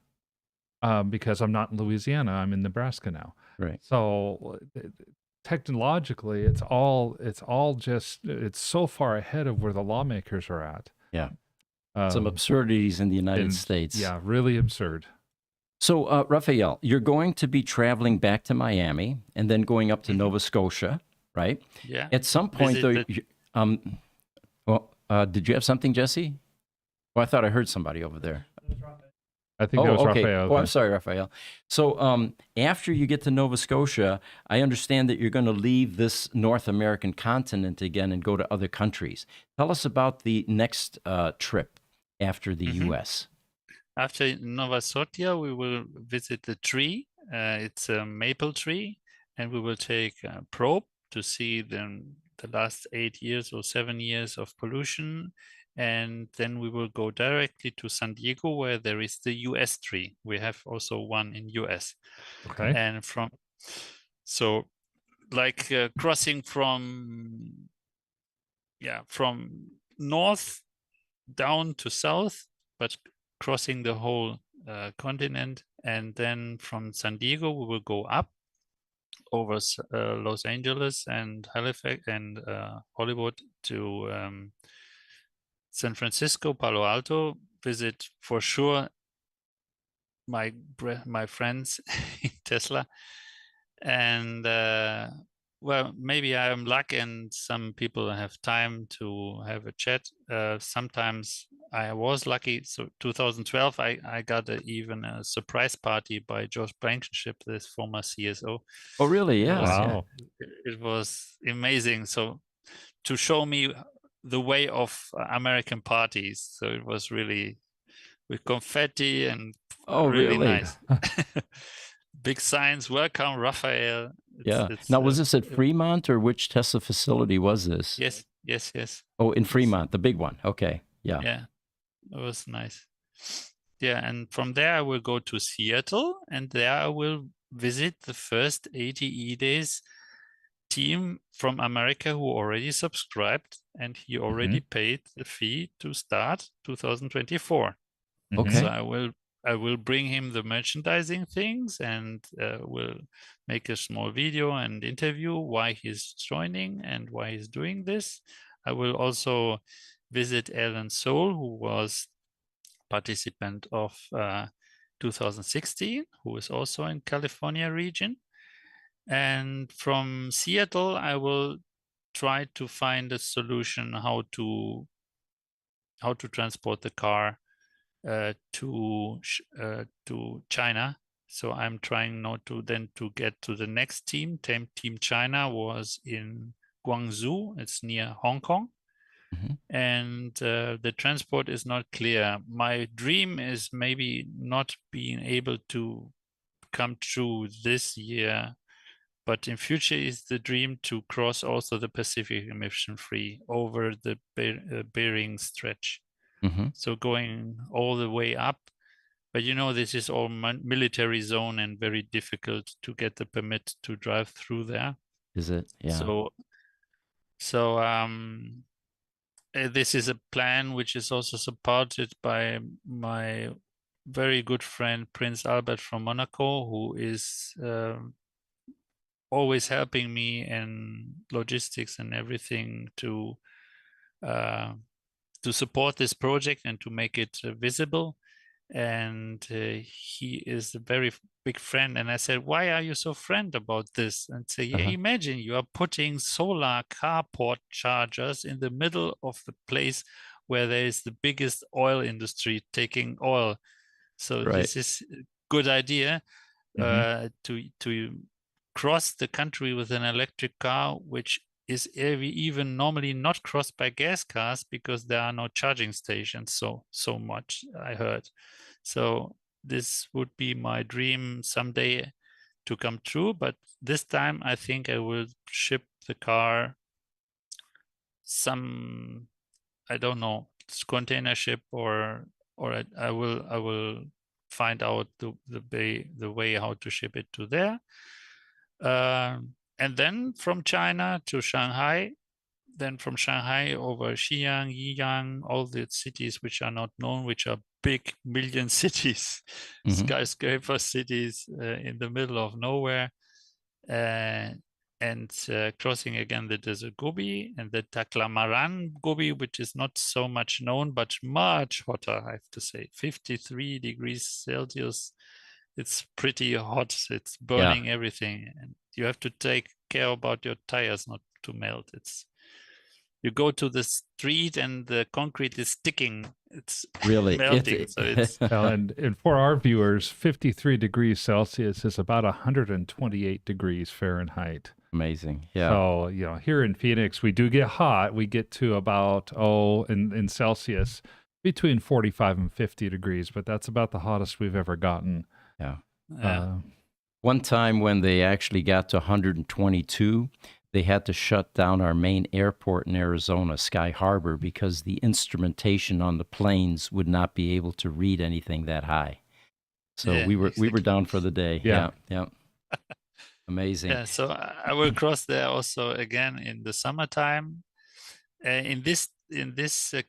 because I'm not in Louisiana. I'm in Nebraska now. Right. So technologically, it's so far ahead of where the lawmakers are at. Yeah. Some absurdities in the United States. Yeah, really absurd. So, Rafael, you're going to be traveling back to Miami and then going up to Nova Scotia, right? Yeah. At some point, though, did you have something, Jesse? Well, I thought I heard somebody over there. I think that was okay. Rafael. Oh, I'm sorry, Rafael. So after you get to Nova Scotia, I understand that you're going to leave this North American continent again and go to other countries. Tell us about the next trip after the U.S. After Nova Scotia, we will visit the tree. It's a maple tree, and we will take a probe to see the last 8 years or 7 years of pollution. And then we will go directly to San Diego, where there is the US tree. We have also one in US. Okay. And crossing from north down to south, but crossing the whole continent. And then from San Diego, we will go up over Los Angeles and Halifax and Hollywood to San Francisco, Palo Alto, visit for sure my friends in Tesla. And maybe I am lucky and some people have time to have a chat. Sometimes I was lucky. So 2012, I got even a surprise party by Josh Blankenship, this former CSO. Oh, really? Yeah. Wow. It was amazing. So to show me the way of American parties. So it was really with confetti and really nice. Big signs, welcome Rafael. Yeah. It's Now, was this at Fremont or which Tesla facility was this? yes. Oh, in Fremont, the big one. Okay. Yeah. Yeah, it was nice. Yeah, and from there I will go to Seattle, and there I will visit the first ATE Days team from America who already subscribed, and he already paid the fee to start 2024. Okay. So I will bring him the merchandising things, and will make a small video and interview why he's joining and why he's doing this. I will also visit Alan Soul, who was participant of 2016, who is also in California region. And from Seattle, I will try to find a solution how to transport the car to China. So I'm trying not to get to the next team. Team China was in Guangzhou. It's near Hong Kong. And the transport is not clear. My dream is maybe not being able to come true this year, but in future is the dream to cross also the Pacific emission free over the Bering Stretch. So going all the way up, but this is all military zone and very difficult to get the permit to drive through there. Is it? Yeah. So this is a plan which is also supported by my very good friend Prince Albert from Monaco, who is always helping me in logistics and everything to support this project and to make it visible. And he is a very big friend. And I said, why are you so friend about this? And say, yeah, imagine you are putting solar carport chargers in the middle of the place where there is the biggest oil industry taking oil. So this is a good idea to cross the country with an electric car, which is even normally not crossed by gas cars because there are no charging stations so much, I heard. So this would be my dream someday to come true, but this time I think I will ship the car I don't know, container ship or I will find out the way how to ship it to there. And then from China to Shanghai, then from Shanghai over Xi'an, Yiyang, all the cities which are not known, which are big million cities, skyscraper cities in the middle of nowhere, and crossing again the desert Gobi and the Taklamaran Gobi, which is not so much known, but much hotter, I have to say, 53 degrees Celsius. It's pretty hot. It's burning everything. And you have to take care about your tires not to melt. You go to the street and the concrete is sticking. It's really melting. So it's and for our viewers, 53 degrees Celsius is about 128 degrees Fahrenheit. Amazing. Yeah. So, here in Phoenix, we do get hot. We get to about, in Celsius, between 45 and 50 degrees, but that's about the hottest we've ever gotten. Yeah. One time when they actually got to 122, they had to shut down our main airport in Arizona, Sky Harbor, because the instrumentation on the planes would not be able to read anything that high. So we were down for the day. Yeah. Amazing. Yeah, so I will cross there also again in the summertime. In this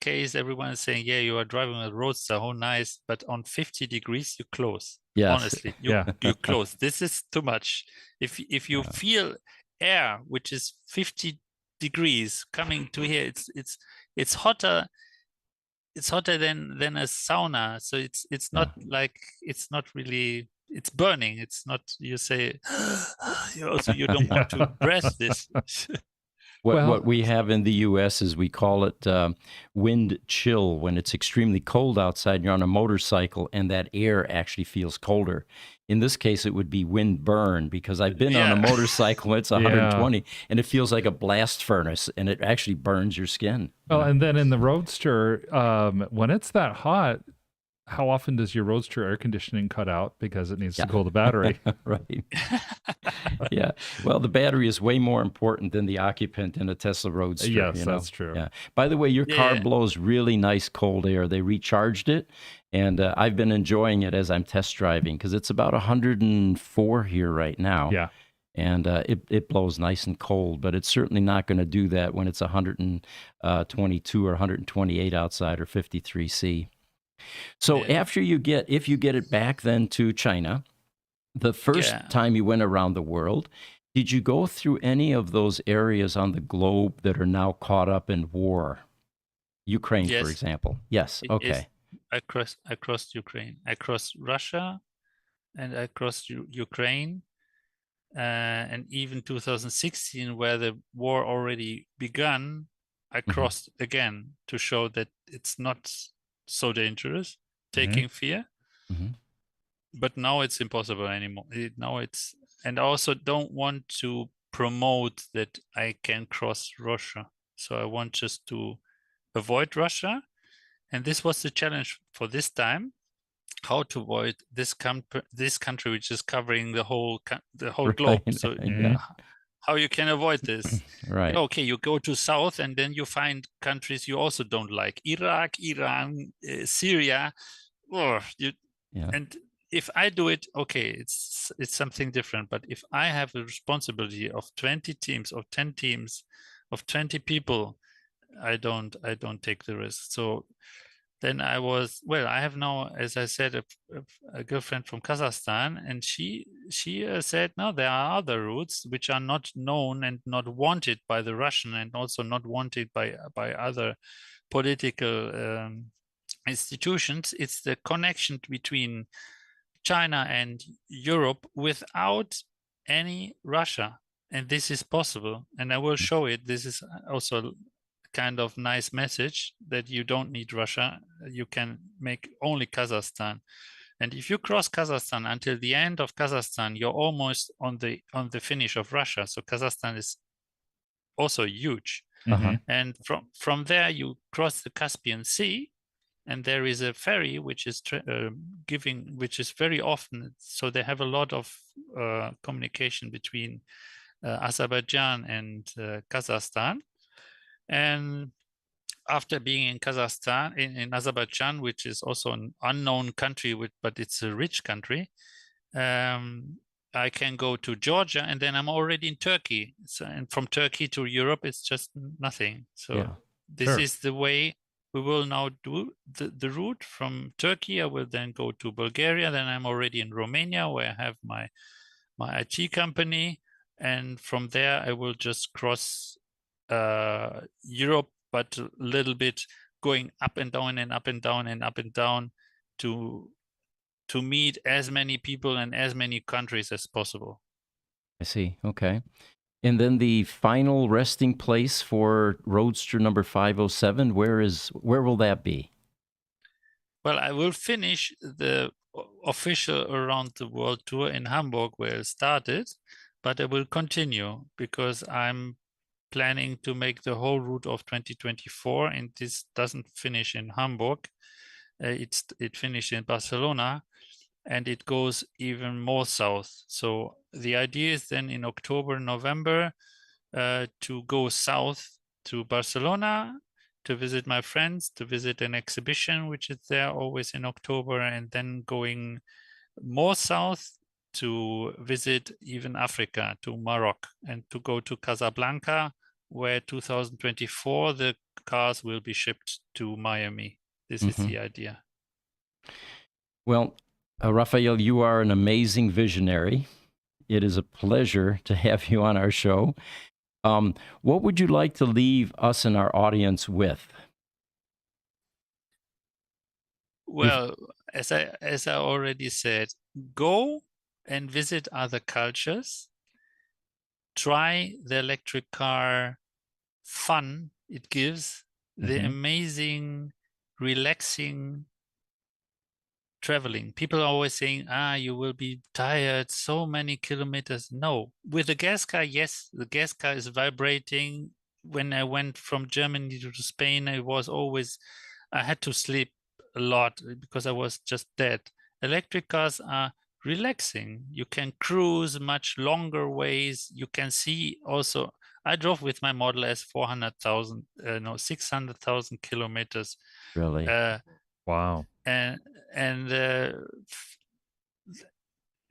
case, everyone is saying, yeah, you are driving a Roadster, how nice, but on 50 degrees you close. Yes. Honestly, you close. This is too much. If you feel air which is 50 degrees coming to here, it's hotter. It's hotter than a sauna. So it's not like, it's not really, it's burning. It's not, you say, you don't want to breathe this. What we have in the U.S. is we call it wind chill, when it's extremely cold outside and you're on a motorcycle and that air actually feels colder. In this case, it would be wind burn, because I've been on a motorcycle when it's 120 and it feels like a blast furnace and it actually burns your skin. Well, and then in the Roadster, when it's that hot, how often does your Roadster air conditioning cut out because it needs Yeah. to cool the battery? Right. Yeah. Well, the battery is way more important than the occupant in a Tesla Roadster. Yes, you know? that's true. Yeah. By the way, your car Yeah. blows really nice cold air. They recharged it, and I've been enjoying it as I'm test driving because it's about 104 here right now. Yeah. And it blows nice and cold, but it's certainly not going to do that when it's 122 or 128 outside or 53C. So Yeah. if you get it back then to China, the first time you went around the world, did you go through any of those areas on the globe that are now caught up in war? Ukraine, for example. Yes. Okay. I crossed Ukraine. I crossed Russia, and I crossed Ukraine, and even 2016, where the war already begun, I crossed again to show that it's not so dangerous, taking fear. But now it's impossible anymore. And I also don't want to promote that I can cross Russia. So I want just to avoid Russia. And this was the challenge for this time, how to avoid this country, which is covering the whole globe. So how you can avoid this? Right. Okay, you go to south, and then you find countries you also don't like: Iraq, Iran, Syria. And if I do it, okay, it's something different. But if I have a responsibility of 20 teams, of 10 teams, of 20 people, I don't take the risk. So then I have now, as I said, a girlfriend from Kazakhstan, and she said, no, there are other routes which are not known and not wanted by the Russian, and also not wanted by other political institutions. It's the connection between China and Europe without any Russia, and this is possible, and I will show it. This is also kind of nice message that you don't need Russia. You can make only Kazakhstan. And if you cross Kazakhstan until the end of Kazakhstan, you're almost on the finish of Russia. So Kazakhstan is also huge. And from there you cross the Caspian Sea, and there is a ferry which is which is very often. So they have a lot of communication between Azerbaijan and Kazakhstan. And after being in Kazakhstan, in Azerbaijan, which is also an unknown country, but it's a rich country, I can go to Georgia, and then I'm already in Turkey. So, and from Turkey to Europe, it's just nothing. So this is the way we will now do the route from Turkey. I will then go to Bulgaria. Then I'm already in Romania, where I have my IT company. And from there, I will just cross Europe, but a little bit going up and down and up and down and up and down to meet as many people and as many countries as possible. I see. Okay. And then the final resting place for Roadster number 507, where will that be? Well, I will finish the official Around the World tour in Hamburg, where it started, but I will continue because I'm planning to make the whole route of 2024, and this doesn't finish in Hamburg. It finished in Barcelona, and it goes even more south. So the idea is then in October, November, to go south to Barcelona, to visit my friends, to visit an exhibition, which is there always in October, and then going more south to visit even Africa, to Morocco, and to go to Casablanca, where 2024 the cars will be shipped to Miami. This is the idea. Well, Rafael, you are an amazing visionary. It is a pleasure to have you on our show. What would you like to leave us and our audience with? Well, as I already said, go and visit other cultures. Try the electric car fun it gives, the amazing, relaxing traveling. People are always saying, you will be tired, so many kilometers. No, with the gas car, yes, the gas car is vibrating. When I went from Germany to Spain, I had to sleep a lot because I was just dead. Electric cars are relaxing. You can cruise much longer ways. You can see also. I drove with my Model S 600,000 kilometers. Really? Wow. And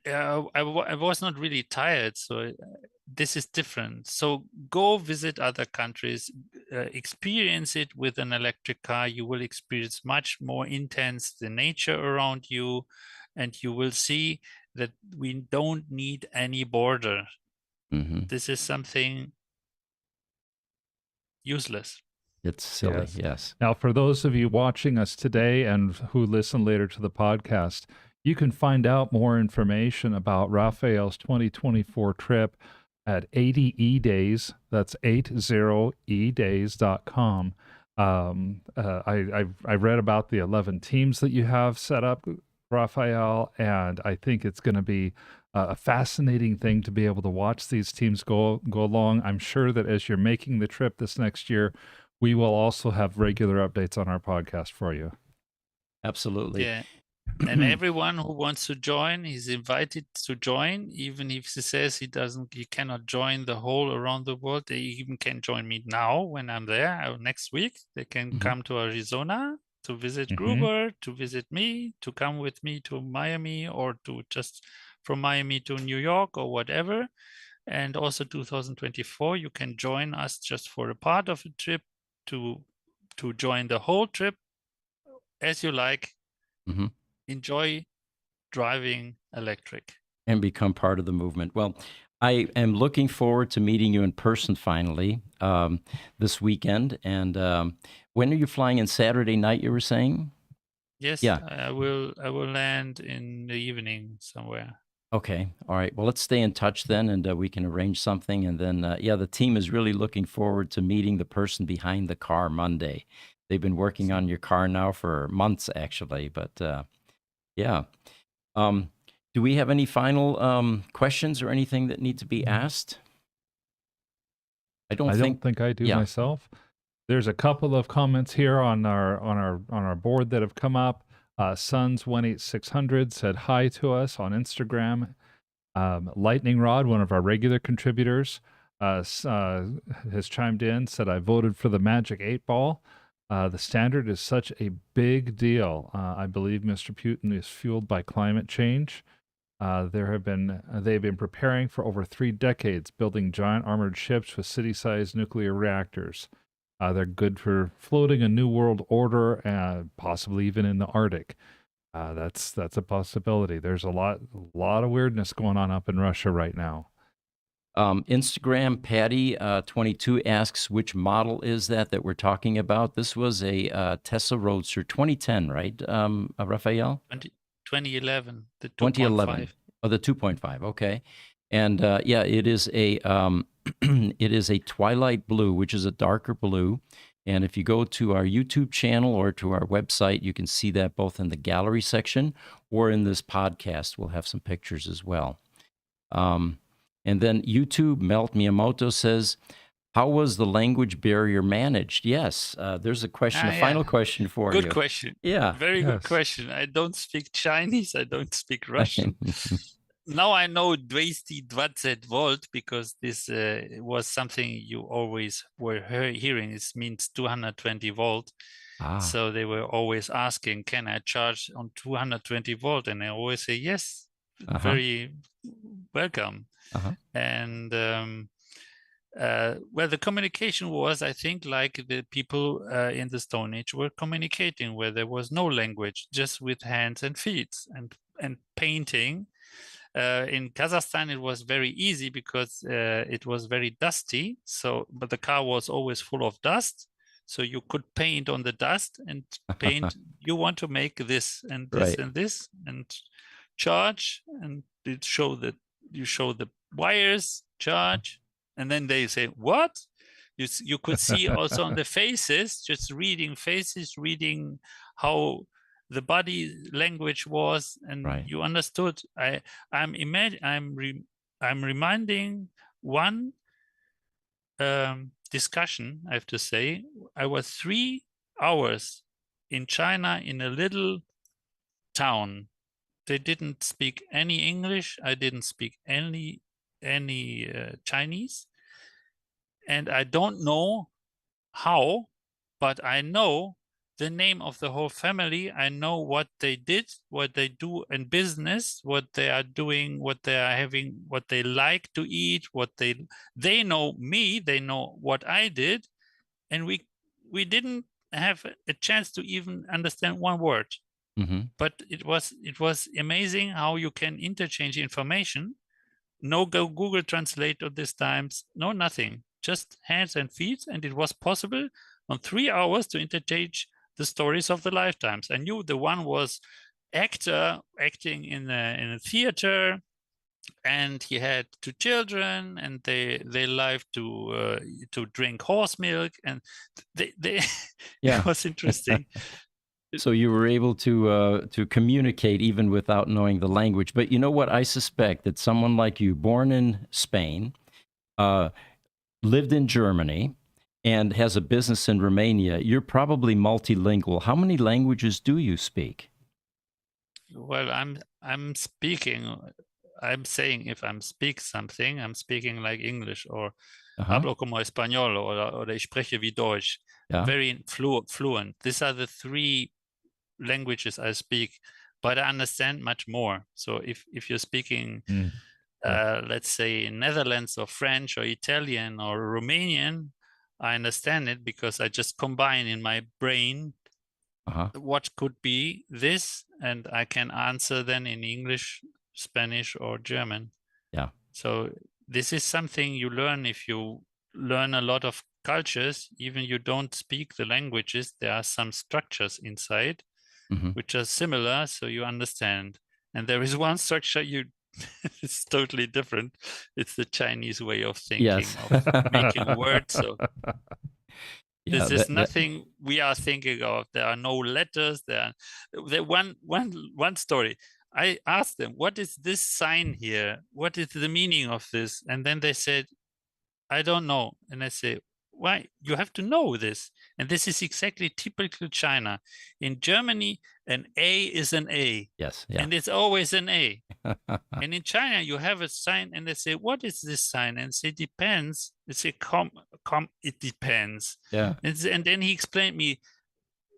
I was not really tired, so this is different. So go visit other countries, experience it with an electric car. You will experience much more intense the nature around you, and you will see that we don't need any border. This is something useless. It's silly, Yes. yes. Now, for those of you watching us today and who listen later to the podcast, you can find out more information about Rafael's 2024 trip at 80edays. That's 80edays.com. I read about the 11 teams that you have set up, Rafael, and I think it's going to be a fascinating thing to be able to watch these teams go along. I'm sure that as you're making the trip this next year, we will also have regular updates on our podcast for you. Absolutely. Yeah. And everyone who wants to join is invited to join, even if he says he cannot join the whole around the world. They even can join me now when I'm there next week. They can come to Arizona to visit Gruber, to visit me, to come with me to Miami, or to just from Miami to New York or whatever. And also 2024, you can join us just for a part of the trip to join the whole trip as you like. Enjoy driving electric and become part of the movement. Well, I am looking forward to meeting you in person finally this weekend. And when are you flying in? Saturday night, you were saying? Yes, Yeah. I will land in the evening somewhere. Okay. All right. Well, let's stay in touch then, and we can arrange something. And then, the team is really looking forward to meeting the person behind the car Monday. They've been working on your car now for months, actually. But yeah. Do we have any final questions or anything that need to be asked? I don't think I do myself. There's a couple of comments here on our board that have come up. Suns18600 said hi to us on Instagram. Lightning Rod, one of our regular contributors, has chimed in, said, I voted for the Magic 8 Ball. The standard is such a big deal. I believe Mr. Putin is fueled by climate change. They've been preparing for over 3 decades, building giant armored ships with city-sized nuclear reactors. They're good for floating a new world order, possibly even in the Arctic. That's a possibility. There's a lot of weirdness going on up in Russia right now. Instagram Patty 22 asks, which model is that we're talking about? This was a Tesla Roadster 2010, right, Rafael? 2011, the 2.5. 2011. Oh, the 2.5. Okay. And it is a it is a twilight blue, which is a darker blue. And if you go to our YouTube channel or to our website, you can see that both in the gallery section or in this podcast. We'll have some pictures as well. And then YouTube, Melt Miyamoto says, how was the language barrier managed? Yes, there's a question, final question for you. Good question. Yeah. Very good question. I don't speak Chinese. I don't speak Russian. Now I know 220 volt because this was something you always were hearing. It means 220 volt. So they were always asking, can I charge on 220 volt? And I always say, yes, very welcome. And where the communication was, I think, like the people in the Stone Age were communicating, where there was no language, just with hands and feet and painting. In Kazakhstan, it was very easy because it was very dusty. But the car was always full of dust. So you could paint on the dust and paint. You want to make this and this and this and charge, and it show that you show the wires, charge, and then they say what? You could see also on the faces, just reading faces, reading how the body language was, and you understood. I'm reminding one discussion. I have to say, I was 3 hours in China, in a little town. They didn't speak any English. I didn't speak any Chinese, and I don't know how, but I know the name of the whole family. I know what they did, what they do in business, what they are doing, what they are having, what they like to eat, what they know me, they know what I did, and we didn't have a chance to even understand one word. But it was amazing how you can interchange information. No Google Translate at this times, no nothing, just hands and feet, and it was possible on 3 hours to interchange the stories of the lifetimes. I knew the one was actor acting in a theater, and he had 2 children, and they liked to drink horse milk, and they Yeah. it was interesting. So you were able to communicate even without knowing the language. But you know what? I suspect that someone like you, born in Spain, lived in Germany, and has a business in Romania, you're probably multilingual. How many languages do you speak? Well, I'm saying if I'm speak something, I'm speaking like English, or hablo como español, or ich spreche wie Deutsch. Yeah. Very fluent. These are the 3 languages I speak, but I understand much more. So if you're speaking, let's say Netherlands or French or Italian or Romanian, I understand it because I just combine in my brain what could be this, and I can answer then in English, Spanish, or German. Yeah. So this is something you learn if you learn a lot of cultures. Even you don't speak the languages, there are some structures inside which are similar, so you understand. And there is one structure it's totally different. It's the Chinese way of thinking, Yes. of making words. So Yeah, this is nothing we are thinking of. There are no letters. There one story. I asked them, what is this sign here? What is the meaning of this? And then they said, I don't know. And I say, why? You have to know this. And this is exactly typical China. In Germany, an A is an A. Yes. Yeah. And it's always an A. And in China, you have a sign, and they say, what is this sign? And say, depends. It's a it depends. Yeah. And then he explained me,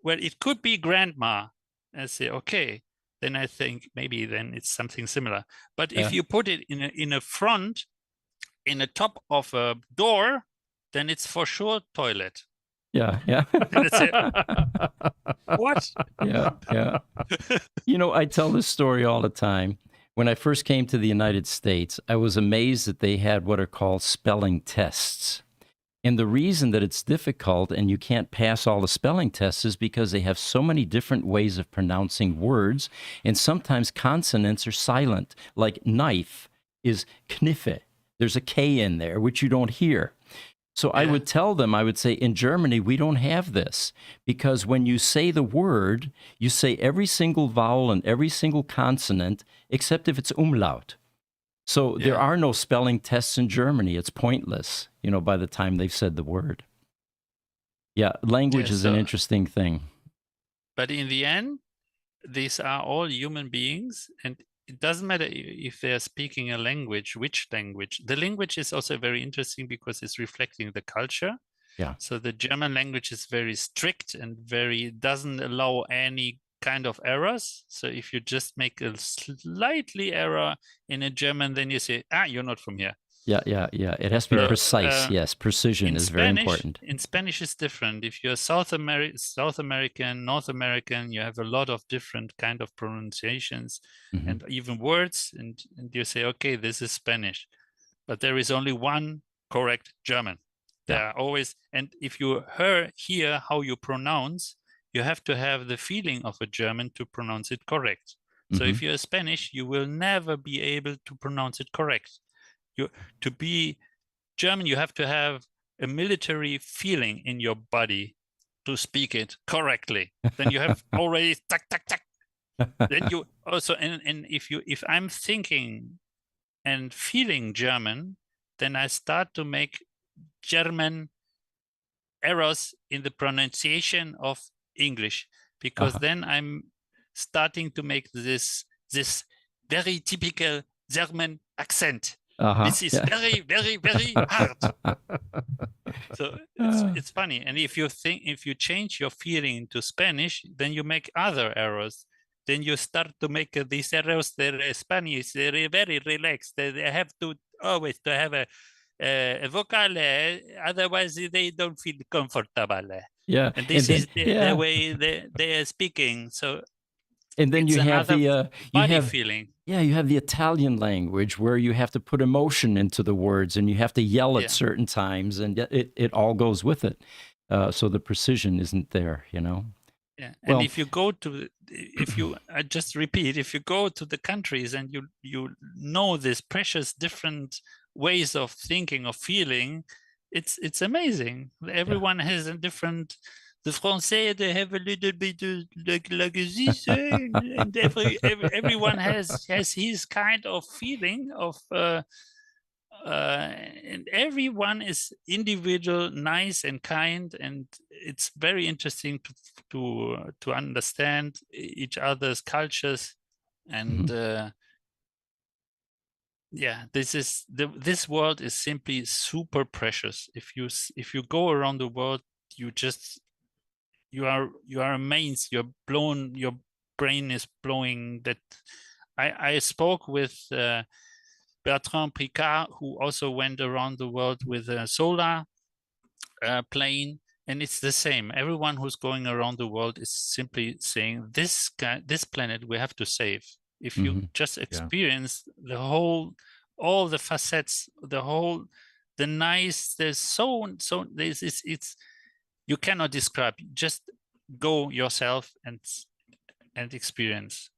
well, it could be grandma. And I say, okay. Then I think maybe then it's something similar. But if you put it in a front, in the top of a door, then it's for sure toilet. Yeah. Yeah. And it's what? Yeah. Yeah. You know, I tell this story all the time. When I first came to the United States, I was amazed that they had what are called spelling tests. And the reason that it's difficult and you can't pass all the spelling tests is because they have so many different ways of pronouncing words, and sometimes consonants are silent, like knife is kniffe. There's a K in there, which you don't hear. So I would tell them, I would say, in Germany, we don't have this, because when you say the word, you say every single vowel and every single consonant, except if it's umlaut. So there are no spelling tests in Germany. It's pointless, you know, by the time they've said the word. Yeah, language is an interesting thing. But in the end, these are all human beings, and it doesn't matter if they're speaking a language, which language. The language is also very interesting because it's reflecting the culture. Yeah. So the German language is very strict and doesn't allow any kind of errors. So if you just make a slightly error in a German, then you say, you're not from here. Yeah. It has to be precise. Yes, precision is very important. In Spanish, it's different. If you're South American, North American, you have a lot of different kind of pronunciations and even words. And you say, okay, this is Spanish. But there is only one correct German. There are always, and if you hear how you pronounce, you have to have the feeling of a German to pronounce it correct. So if you're Spanish, you will never be able to pronounce it correct. To be German, you have to have a military feeling in your body to speak it correctly. Then you have already tack, tack, tack. Then you also, and if I'm thinking and feeling German, then I start to make German errors in the pronunciation of English. because then I'm starting to make this very typical German accent. This is very, very, very hard. So it's funny. And if you change your feeling into Spanish, then you make other errors. Then you start to make these errors. They're Spanish. They're very relaxed. They have to always to have a vocal. Otherwise, they don't feel comfortable. Yeah, and this is the way they are speaking. So, and then you have the feeling. Yeah, you have the Italian language where you have to put emotion into the words, and you have to yell at certain times, and it all goes with it. So the precision isn't there, you know. Yeah, and well, if you go to, I just repeat, if you go to the countries and you know these precious different ways of thinking, of feeling, it's amazing. Everyone has a different. The Français, they have a little bit like this, and everyone has his kind of feeling of. And everyone is individual, nice and kind, and it's very interesting to understand each other's cultures. And yeah, this world is simply super precious. If you go around the world, you are amazed. You're blown. Your brain is blowing. That I spoke with. Bertrand Picard, who also went around the world with a solar plane, and it's the same. Everyone who's going around the world is simply saying, this planet we have to save. If you just experience all the facets, the nice, there's it's you cannot describe. Just go yourself and experience.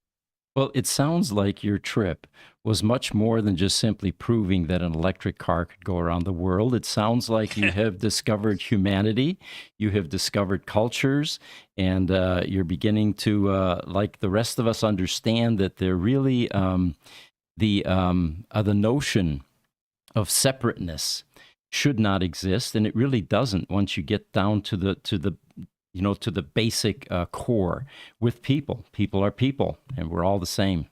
Well, it sounds like your trip was much more than just simply proving that an electric car could go around the world. It sounds like you have discovered humanity, you have discovered cultures, and you're beginning to, like the rest of us, understand that they're really the notion of separateness should not exist, and it really doesn't once you get down to the basic core with people. People are people, and we're all the same.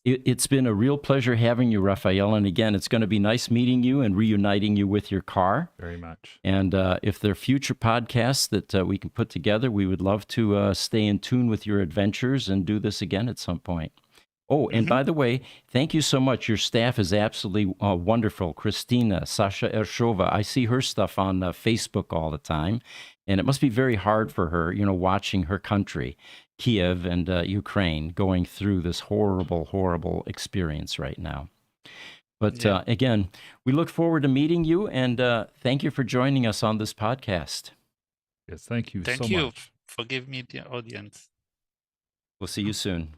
It's been a real pleasure having you, Rafael. And again, it's going to be nice meeting you and reuniting you with your car. Very much. And if there are future podcasts that we can put together, we would love to stay in tune with your adventures and do this again at some point. Oh, and by the way, thank you so much. Your staff is absolutely wonderful. Christina, Sasha Ershova, I see her stuff on Facebook all the time. And it must be very hard for her, watching her country, Kiev and Ukraine, going through this horrible, horrible experience right now. But again, we look forward to meeting you, and thank you for joining us on this podcast. Yes, thank you so much. Thank you for giving me the audience. We'll see you soon.